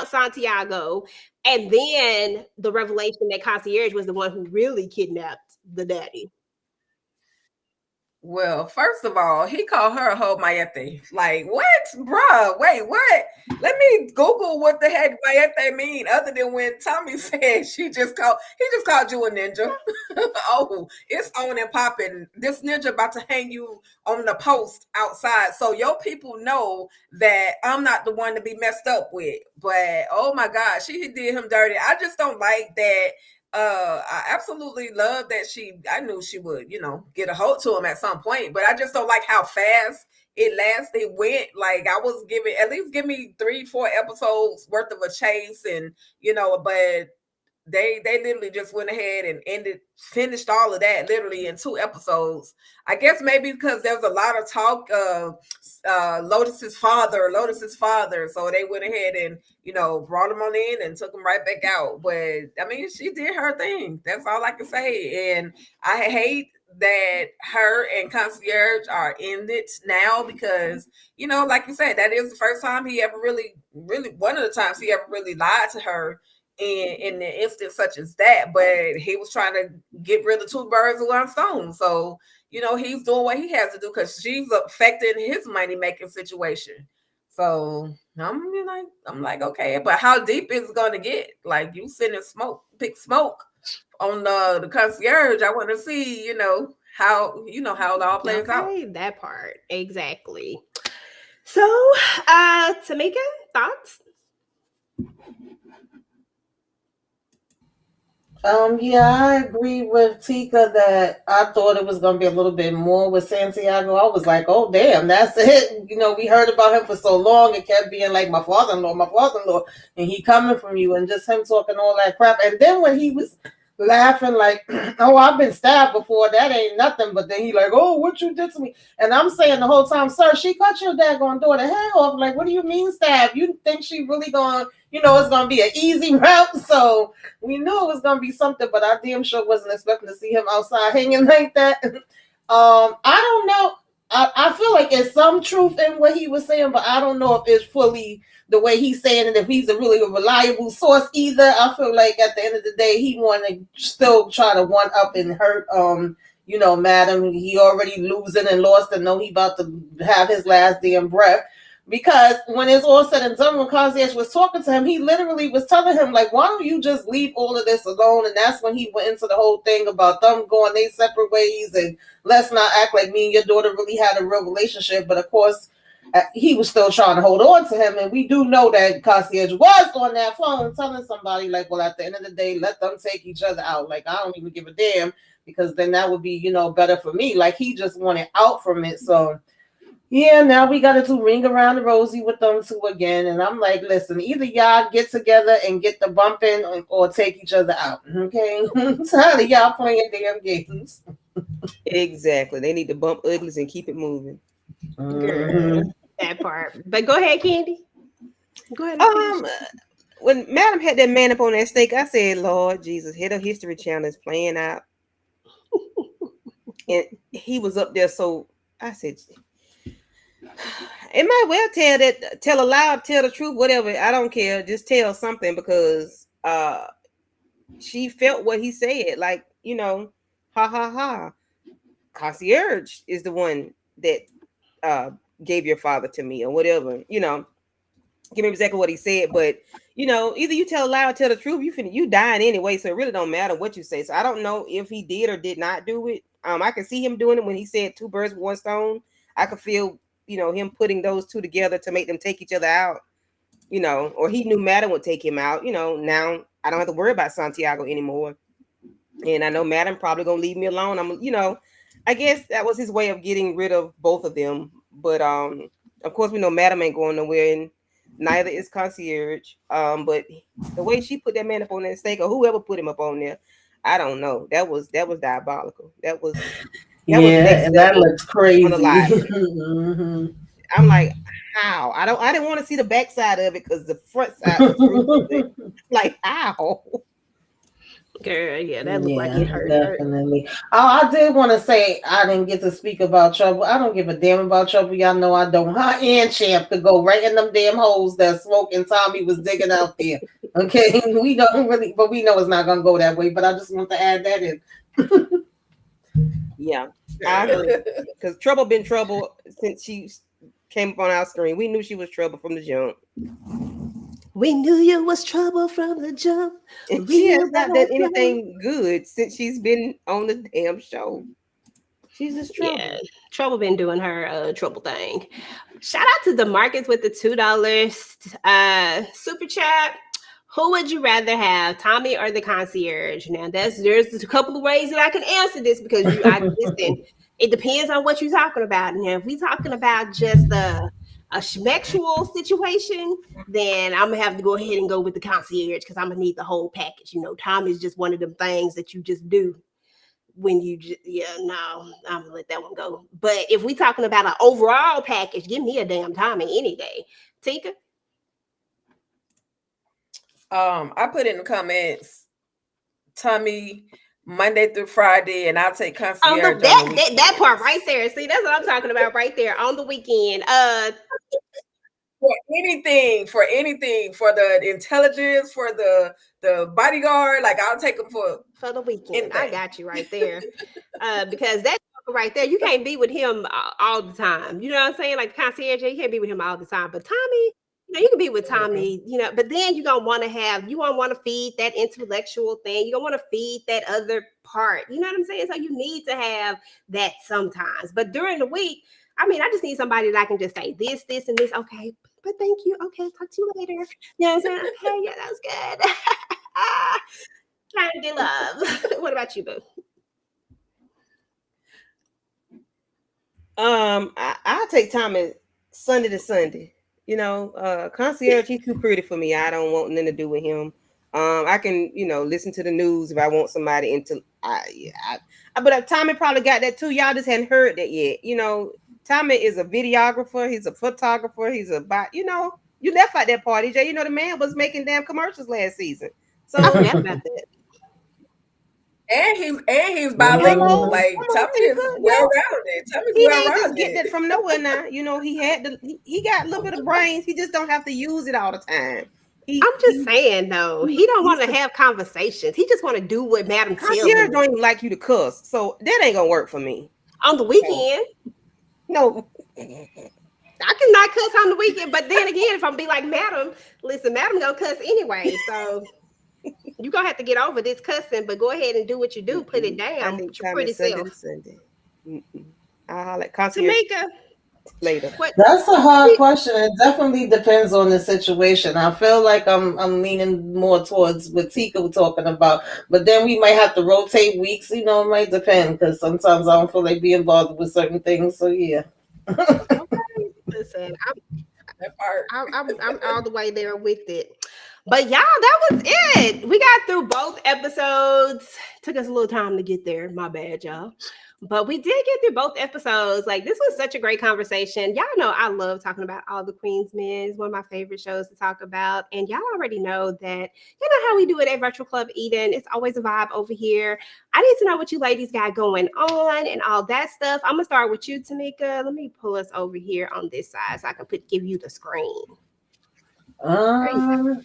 Santiago, and then the revelation that Concierge was the one who really kidnapped the daddy? Well, first of all, he called her a hoe mayete. Like, what? Bruh, wait, what? Let me Google what the heck mayete mean, other than when Tommy said he just called you a ninja. Oh, it's on and popping. This ninja about to hang you on the post outside. So your people know that I'm not the one to be messed up with. But oh my God, she did him dirty. I just don't like that. I absolutely love that I knew she would, get a hold to him at some point, but I just don't like how fast it went. Like, I was at least give me 3-4 episodes worth of a chase, and but they literally just went ahead and finished all of that literally in 2 episodes. I guess maybe because there's a lot of talk of Lotus's father, so they went ahead and brought him on in and took him right back out. But I mean, she did her thing. That's all I can say. And I hate that her and Concierge are in it now because like you said, that is the first time he ever really one of the times he ever really lied to her in an instance such as that. But he was trying to get rid of 2 birds with 1 stone. So he's doing what he has to do because she's affecting his money making situation. So I'm like, okay, but how deep is it going to get? Like, you sending pick smoke on the Concierge. I want to see how it all plays out. That part exactly. So Tamika, thoughts? Yeah, I agree with Tika that I thought it was going to be a little bit more with Santiago. I was like, oh, damn, that's it. We heard about him for so long. It kept being like, my father-in-law, and he coming from you, and just him talking all that crap. And then when he was laughing like, oh, I've been stabbed before, that ain't nothing. But then he like, oh, what you did to me? And I'm saying the whole time, sir, she cut your daggone daughter head off. Like, what do you mean stab? You think she really going it's going to be an easy route? So we knew it was going to be something, but I damn sure wasn't expecting to see him outside hanging like that. I don't know. I feel like there's some truth in what he was saying, but I don't know if it's fully the way he's saying it, if he's a reliable source either. I feel like at the end of the day, he want to still try to one up and hurt, Madam. He already losing and lost and know he about to have his last damn breath. Because when it's all said and done, when Concierge was talking to him, he literally was telling him, like, why don't you just leave all of this alone? And that's when he went into the whole thing about them going their separate ways and let's not act like me and your daughter really had a real relationship. But of course, he was still trying to hold on to him. And we do know that Concierge was on that phone telling somebody, like, well, at the end of the day, let them take each other out. Like, I don't even give a damn, because then that would be, better for me. Like, he just wanted out from it. So yeah, now we got to do Ring Around the Rosie with them 2 again. And I'm like, listen, either y'all get together and get the bumping or take each other out. Okay? Tired of y'all playing damn games. Exactly. They need to bump uglies and keep it moving. Mm-hmm. That part. But go ahead, Candy. Go ahead. When Madam had that man up on that stake, I said, Lord Jesus, Head of History Channel is playing out. And he was up there, so I said, it might well tell a lie, tell the truth, whatever. I don't care. Just tell something, because she felt what he said. Like, ha ha ha. Concierge is the one that gave your father to me, or whatever. Give me exactly what he said. But either you tell a lie or tell the truth. You dying anyway, so it really don't matter what you say. So I don't know if he did or did not do it. I can see him doing it when he said 2 birds with 1 stone. I could feel him putting those two together to make them take each other out, or he knew Madam would take him out. Now I don't have to worry about Santiago anymore. And I know Madam probably gonna leave me alone. I guess that was his way of getting rid of both of them. But of course we know Madam ain't going nowhere, and neither is Concierge. But the way she put that man up on that stake, or whoever put him up on there, I don't know. That was diabolical. That was and that looks crazy. Mm-hmm. I'm like, how? I didn't want to see the backside of it because the front side was like, how? Girl, yeah, that looked like it hurt. Definitely. Oh, I did want to say I didn't get to speak about Trouble. I don't give a damn about Trouble. Y'all know I don't. Her and Champ could go right in them damn holes that Smoke and Tommy was digging out there. Okay, we don't really, but we know it's not gonna go that way. But I just want to add that in. Yeah, I agree. Because Trouble been trouble since she came up on our screen. We knew she was trouble from the jump. We knew you was trouble from the jump. She has not done anything good since she's been on the damn show. She's just trouble. Yeah, Trouble been doing her trouble thing. Shout out to DeMarcus with the $2 super chat. Who would you rather have, Tommy or the Concierge? Now, there's a couple of ways that I can answer this because listen. It depends on what you're talking about. Now, if we're talking about just a schmexual situation, then I'm gonna have to go ahead and go with the Concierge because I'm gonna need the whole package. Tom is just one of them things that you just do when you I'm gonna let that one go. But if we're talking about an overall package, give me a damn Tommy any day. Tika? I put in the comments, Tommy Monday through Friday, and I'll take Concierge. That part right there. See, that's what I'm talking about right there on the weekend. For anything, for the intelligence, for the bodyguard, like I'll take them for the weekend. Anything. I got you right there. Because that right there, you can't be with him all the time. You know what I'm saying? Like Concierge, you can't be with him all the time. But Tommy, you can be with Tommy, but then you're going to want to feed that intellectual thing. You're going to want to feed that other part. You know what I'm saying? So you need to have that sometimes. But during the week, I just need somebody that I can just say this, and this. Okay, but thank you. Okay, talk to you later. You know what I'm saying? Okay, yeah, that was good. Trying to get love. What about you, boo? I'll take Tommy Sunday to Sunday. Concierge, he's too pretty for me. I don't want nothing to do with him. I can, listen to the news if I want somebody into. But Tommy probably got that too. Y'all just hadn't heard that yet. Tommy is a videographer. He's a photographer. He's you left out that party, Jay. The man was making damn commercials last season. So I forgot about that. And he's bilingual. Like Tommy is well-rounded. Tommy's well-rounded. Get that from nowhere now. He got a little bit of brains. He just don't have to use it all the time. I'm just saying though, he don't want to have conversations. He just want to do what Madam tells him. Don't even like you to cuss, so that ain't gonna work for me. On the weekend, no. I cannot cuss on the weekend. But then again, if I'm be like Madam, listen, Madam gonna cuss anyway, so. You're gonna have to get over this cussing, but go ahead and do what you do. Put it down. With your pretty self. I'll let Tamika later. That's a hard question. It definitely depends on the situation. I feel like I'm leaning more towards what Tika was talking about, but then we might have to rotate weeks. It might depend because sometimes I don't feel like being bothered with certain things. So yeah. Okay. Listen, I'm all the way there with it. But y'all, that was it. We got through both episodes. Took us a little time to get there. My bad, y'all. But we did get through both episodes. Like, this was such a great conversation. Y'all know I love talking about All the Queen's Men. It's one of my favorite shows to talk about. And y'all already know that, how we do it at Virtual Club Eden. It's always a vibe over here. I need to know what you ladies got going on and all that stuff. I'm going to start with you, Tamika. Let me pull us over here on this side so I can give you the screen. I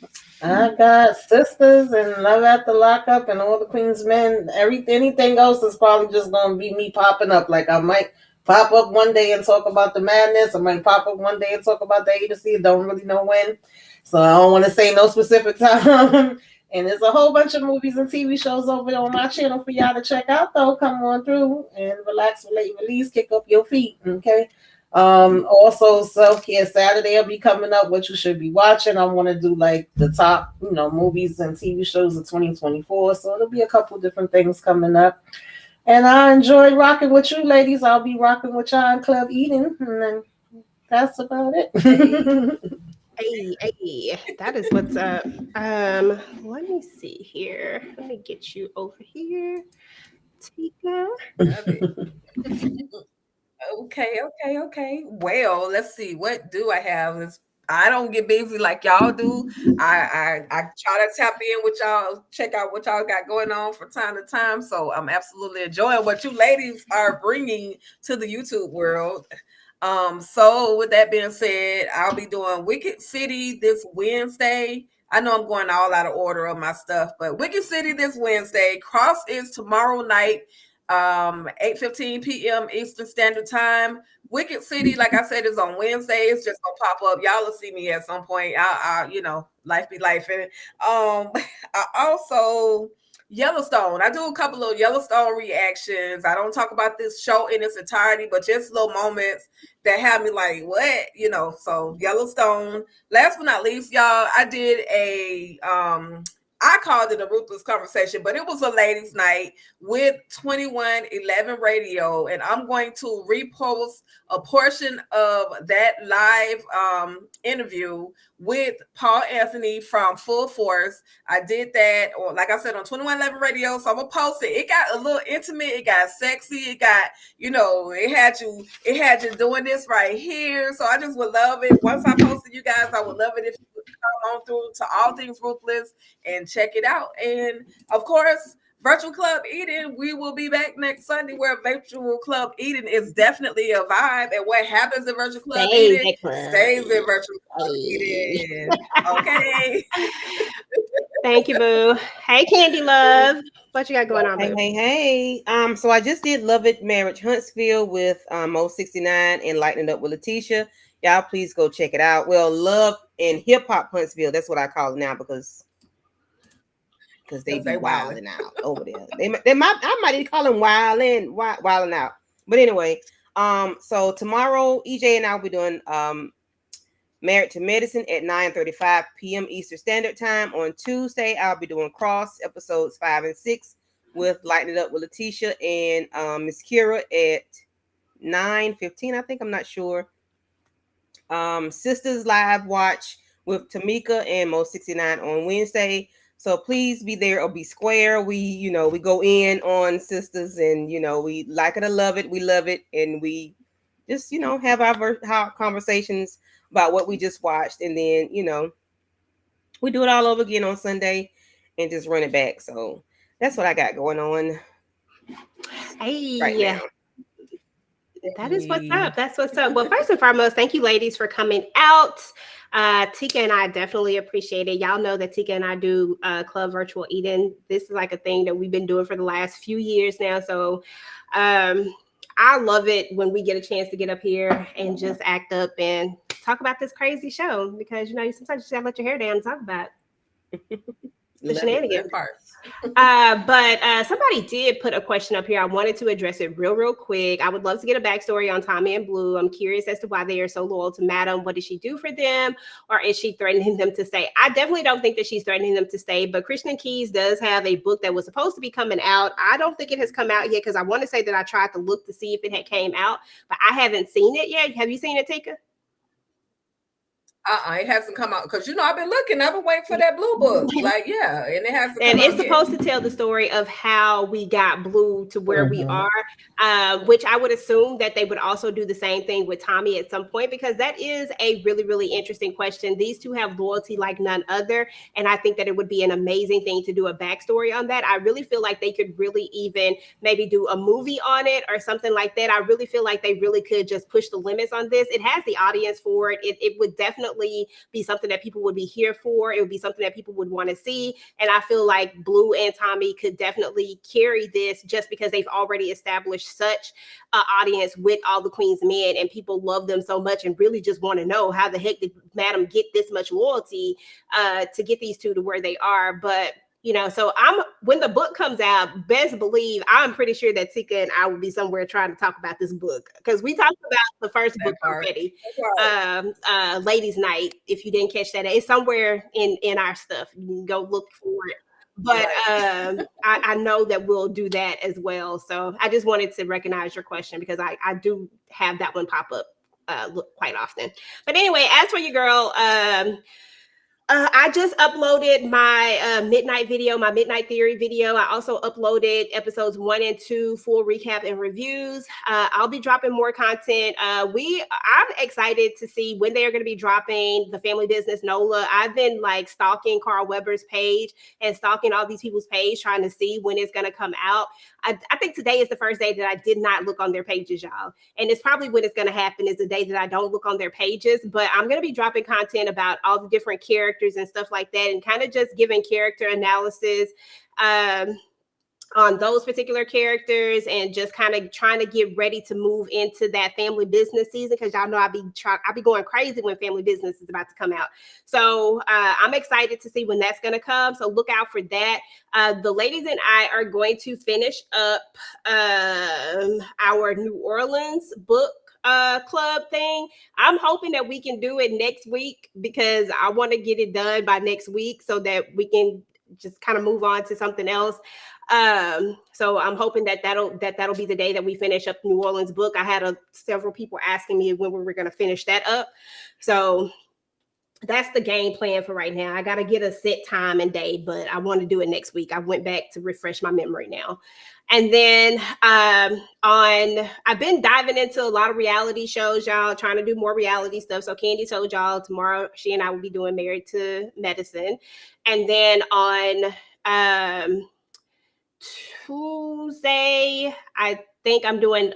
got Sisters and Love After Lockup and All the Queen's Men. Anything else is probably just gonna be me popping up. Like I might pop up one day and talk about the madness. I might pop up one day and talk about the A to C. Don't really know when, so I don't want to say no specific time. And there's a whole bunch of movies and TV shows over on my channel for y'all to check out. Though come on through and relax, relate, release, kick up your feet. Okay. Also Self-Care Saturday will be coming up, what you should be watching. I want to do like the top, movies and TV shows of 2024. So it'll be a couple different things coming up. And I enjoyed rocking with you ladies. I'll be rocking with y'all in Club Eden. And then that's about it. Hey, that is what's up. Let me see here. Let me get you over here, Tika. Love it. Okay. Well, let's see. What do I have? I don't get busy like y'all do. I try to tap in with y'all, check out what y'all got going on from time to time. So I'm absolutely enjoying what you ladies are bringing to the YouTube world. So with that being said, I'll be doing Wicked City this Wednesday. I know I'm going all out of order of my stuff, but Wicked City this Wednesday. Cross is tomorrow night, 8:15 p.m. Eastern Standard Time. Wicked City, like I said, is on Wednesday. It's just gonna pop up. Y'all will see me at some point. I life be life. And I also Yellowstone. I do a couple of Yellowstone reactions. I don't talk about this show in its entirety, but just little moments that have me like, what? So Yellowstone. Last but not least, y'all, I did I called it a ruthless conversation, but it was a ladies' night with 2111 Radio, and I'm going to repost a portion of that live interview with Paul Anthony from Full Force. I did that, or like I said, on 2111 Radio, so I'm gonna post it. It got a little intimate, it got sexy, it got, it had you doing this right here. So I just would love it. Once I post it, you guys, I would love it if you would come on through to All Things Ruthless and check it out. And of course, Virtual Club Eden, we will be back next Sunday, where Virtual Club Eden is definitely a vibe. And what happens in Virtual Club Eden stays in Virtual Club Eden. Okay. Thank you, boo. Hey, Candy Love. What you got going on, boo? Hey. So I just did Love It Marriage Huntsville with Mo 69 and Lightening Up with Letitia. Y'all please go check it out. Well, Love and Hip Hop Huntsville, that's what I call it now because they be wilding out over there. I might even call them wilding out. But anyway, so tomorrow EJ and I will be doing Married to Medicine at 9:35 p.m. Eastern Standard Time. On Tuesday, I'll be doing Cross episodes 5 and 6 with Lighten It Up with Letitia and Miss Kira at 9:15. I think, I'm not sure. Sisters Live Watch with Tamika and Mo 69 on Wednesday. So please be there or be square. We go in on sisters, and we like it or love it. We love it, and we just have our conversations about what we just watched, and then we do it all over again on Sunday and just run it back. So that's what I got going on. Hey, right now. That is what's up. That's what's up. Well, first and foremost, thank you ladies for coming out. Tika and I definitely appreciate it. Y'all know that Tika and I do Club Virtual Eden. This is like a thing that we've been doing for the last few years now. So I love it when we get a chance to get up here and just act up and talk about this crazy show, because sometimes you just gotta let your hair down and talk about the shenanigans. But somebody did put a question up here. I wanted to address it real quick. I would love to get a backstory on Tommy and Blue. I'm curious as to why they are so loyal to Madam. What did she do for them, or is she threatening them to stay? I definitely don't think that she's threatening them to stay, but Krishna Keys does have a book that was supposed to be coming out. I don't think it has come out yet, because I want to say that I tried to look to see if it had came out, but I haven't seen it yet. Have you seen it, Tika? It hasn't come out, because I've been looking. I've been waiting for that Blue book. Like, yeah, and it hasn't. And it's supposed to tell the story of how we got Blue to where we are, which I would assume that they would also do the same thing with Tommy at some point, because that is a really interesting question. These two have loyalty like none other, and I think that it would be an amazing thing to do a backstory on that. I really feel like they could really even maybe do a movie on it or something like that. I really feel like they really could just push the limits on this. It has the audience for it. It would definitely be something that people would be here for. It would be something that people would want to see. And I feel like Blue and Tommy could definitely carry this, just because they've already established such an audience with All the Queen's Men, and people love them so much and really just want to know how the heck did Madam get this much loyalty to get these two to where they are. But So when the book comes out, best believe I'm pretty sure that Tika and I will be somewhere trying to talk about this book because we talked about the first book already. Ladies' Night. If you didn't catch that, it's somewhere in our stuff. You can go look for it. But I know that we'll do that as well. So I just wanted to recognize your question because I do have that one pop up quite often. But anyway, as for you, girl, I just uploaded my midnight video, my midnight theory video. I also uploaded episodes 1 and 2, full recap and reviews. I'll be dropping more content. I'm excited to see when they are going to be dropping the family business NOLA. I've been like stalking Carl Weber's page and stalking all these people's page, trying to see when it's going to come out. I think today is the first day that I did not look on their pages, y'all. And it's probably when it's going to happen is the day that I don't look on their pages. But I'm going to be dropping content about all the different characters and stuff like that, and kind of just giving character analysis on those particular characters, and just kind of trying to get ready to move into that family business season, because y'all know I'll be going crazy when family business is about to come out. So I'm excited to see when that's going to come. So look out for that. The ladies and I are going to finish up our New Orleans book club thing. I'm hoping that we can do it next week because I want to get it done by next week so that we can just kind of move on to something else. So I'm hoping that'll be the day that we finish up New Orleans book. I had several people asking me when we were going to finish that up. So that's the game plan for right now. I got to get a set time and day, but I want to do it next week. I went back to refresh my memory now. And then I've been diving into a lot of reality shows, y'all, trying to do more reality stuff. So Candy told y'all tomorrow she and I will be doing Married to Medicine. And then on Tuesday, I think I'm doing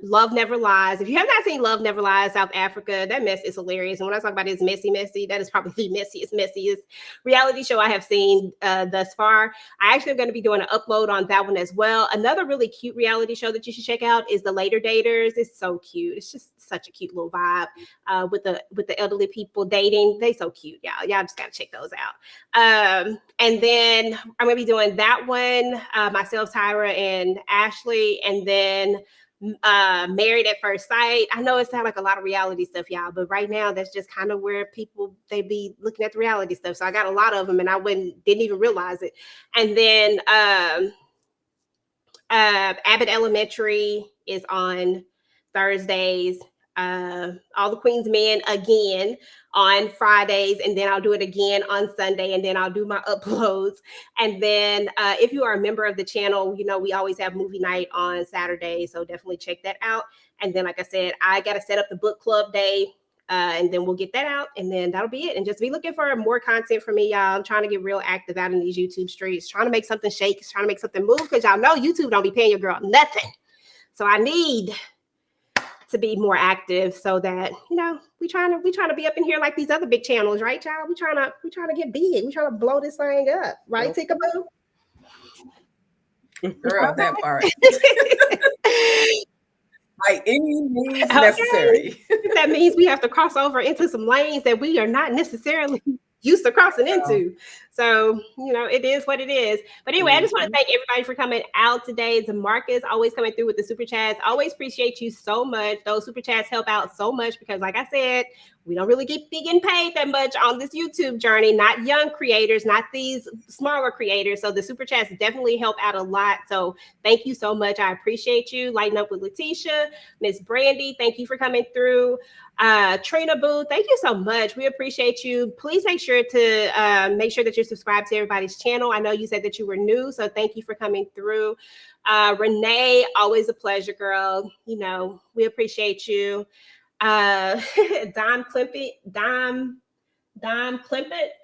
Love Never Lies. If you have not seen Love Never Lies, South Africa, that mess is hilarious. And when I talk about it's messy, that is probably the messiest reality show I have seen thus far. I actually am going to be doing an upload on that one as well. Another really cute reality show that you should check out is The Later Daters. It's so cute. It's just such a cute little vibe with the elderly people dating. They so cute, y'all. Y'all just got to check those out. And then I'm going to be doing that one, myself, Tyra, and Ashley. And then Married at First Sight. I know it sounds like a lot of reality stuff, y'all, but right now that's just kind of where they be looking at the reality stuff. So I got a lot of them, and I didn't even realize it. And then Abbott Elementary is on Thursdays. Allthequeensmen again on Fridays, and then I'll do it again on Sunday, and then I'll do my uploads. And then if you are a member of the channel, you know we always have movie night on Saturday, so definitely check that out. And then, like I said, I got to set up the book club day, and then we'll get that out, and then that'll be it. And just be looking for more content from me, y'all. I'm trying to get real active out in these YouTube streets, trying to make something shake, trying to make something move, because y'all know YouTube don't be paying your girl nothing. So I need to be more active so that we trying to be up in here like these other big channels, right, child? We trying to get big. We trying to blow this thing up, right, Tika Boo? Girl, that part. Like any means necessary. That means we have to cross over into some lanes that we are not necessarily used to crossing into. So, it is what it is. But anyway, I just want to thank everybody for coming out today. DeMarcus always coming through with the super chats. Always appreciate you so much. Those super chats help out so much because, like I said, we don't really be getting paid that much on this YouTube journey. Not young creators, not these smaller creators. So the super chats definitely help out a lot. So thank you so much. I appreciate you. Lighting up with Letitia, Miss Brandy, thank you for coming through. Trina Boo, thank you so much. We appreciate you. Please make sure that you're subscribed to everybody's channel. I know you said that you were new, so thank you for coming through. Renee, always a pleasure, girl. We appreciate you. Dom Klimpet,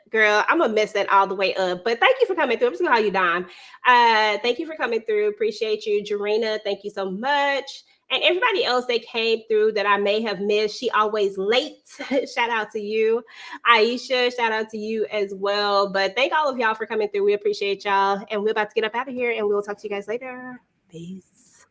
girl, I'm gonna mess that all the way up, but thank you for coming through. I'm just gonna call you Dom. Thank you for coming through. Appreciate you. Jarena, thank you so much. And everybody else that came through that I may have missed, she always late. Shout out to you. Aisha, shout out to you as well. But thank all of y'all for coming through. We appreciate y'all. And we're about to get up out of here, and we'll talk to you guys later. Peace.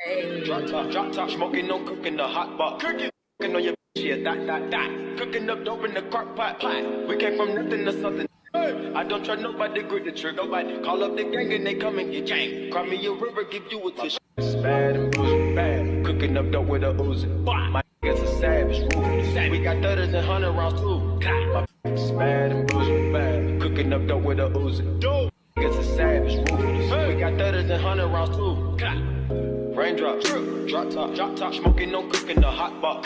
Hey. Drop top, smoking, no cooking, the hot pot. Cooking on your yeah, that. Cooking up dope in the crock pot. We came from nothing to something. Hey. Hey, I don't trust nobody, grip the trigger. Nobody call up the gang and they come and get gang. Cry me a river, give you a tissue. It's bad and bullshit, bad. Cooking up dope with a Uzi. My niggas a savage, ruthless. We got 30s and 100 rounds too. My it's bad and bullshit, bad. Cooking up dope with a Uzi. Niggas a savage, ruthless. We got 30s and 100 rounds too. Raindrops, drop top, smoking, no cooking the hot pot.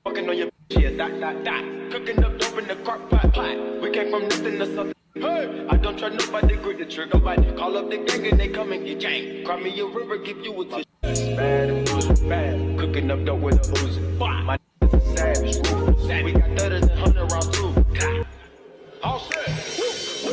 Fucking on your yeah, that. Cooking up dope in the crock pot. We came from nothing to something. Hey, I don't trust nobody, grip the trigger. Nobody call up the gang and they come and get gang. Cry me a river, give you a tissue. Bad and bullshit, bad. Cooking up dope with a Uzi. My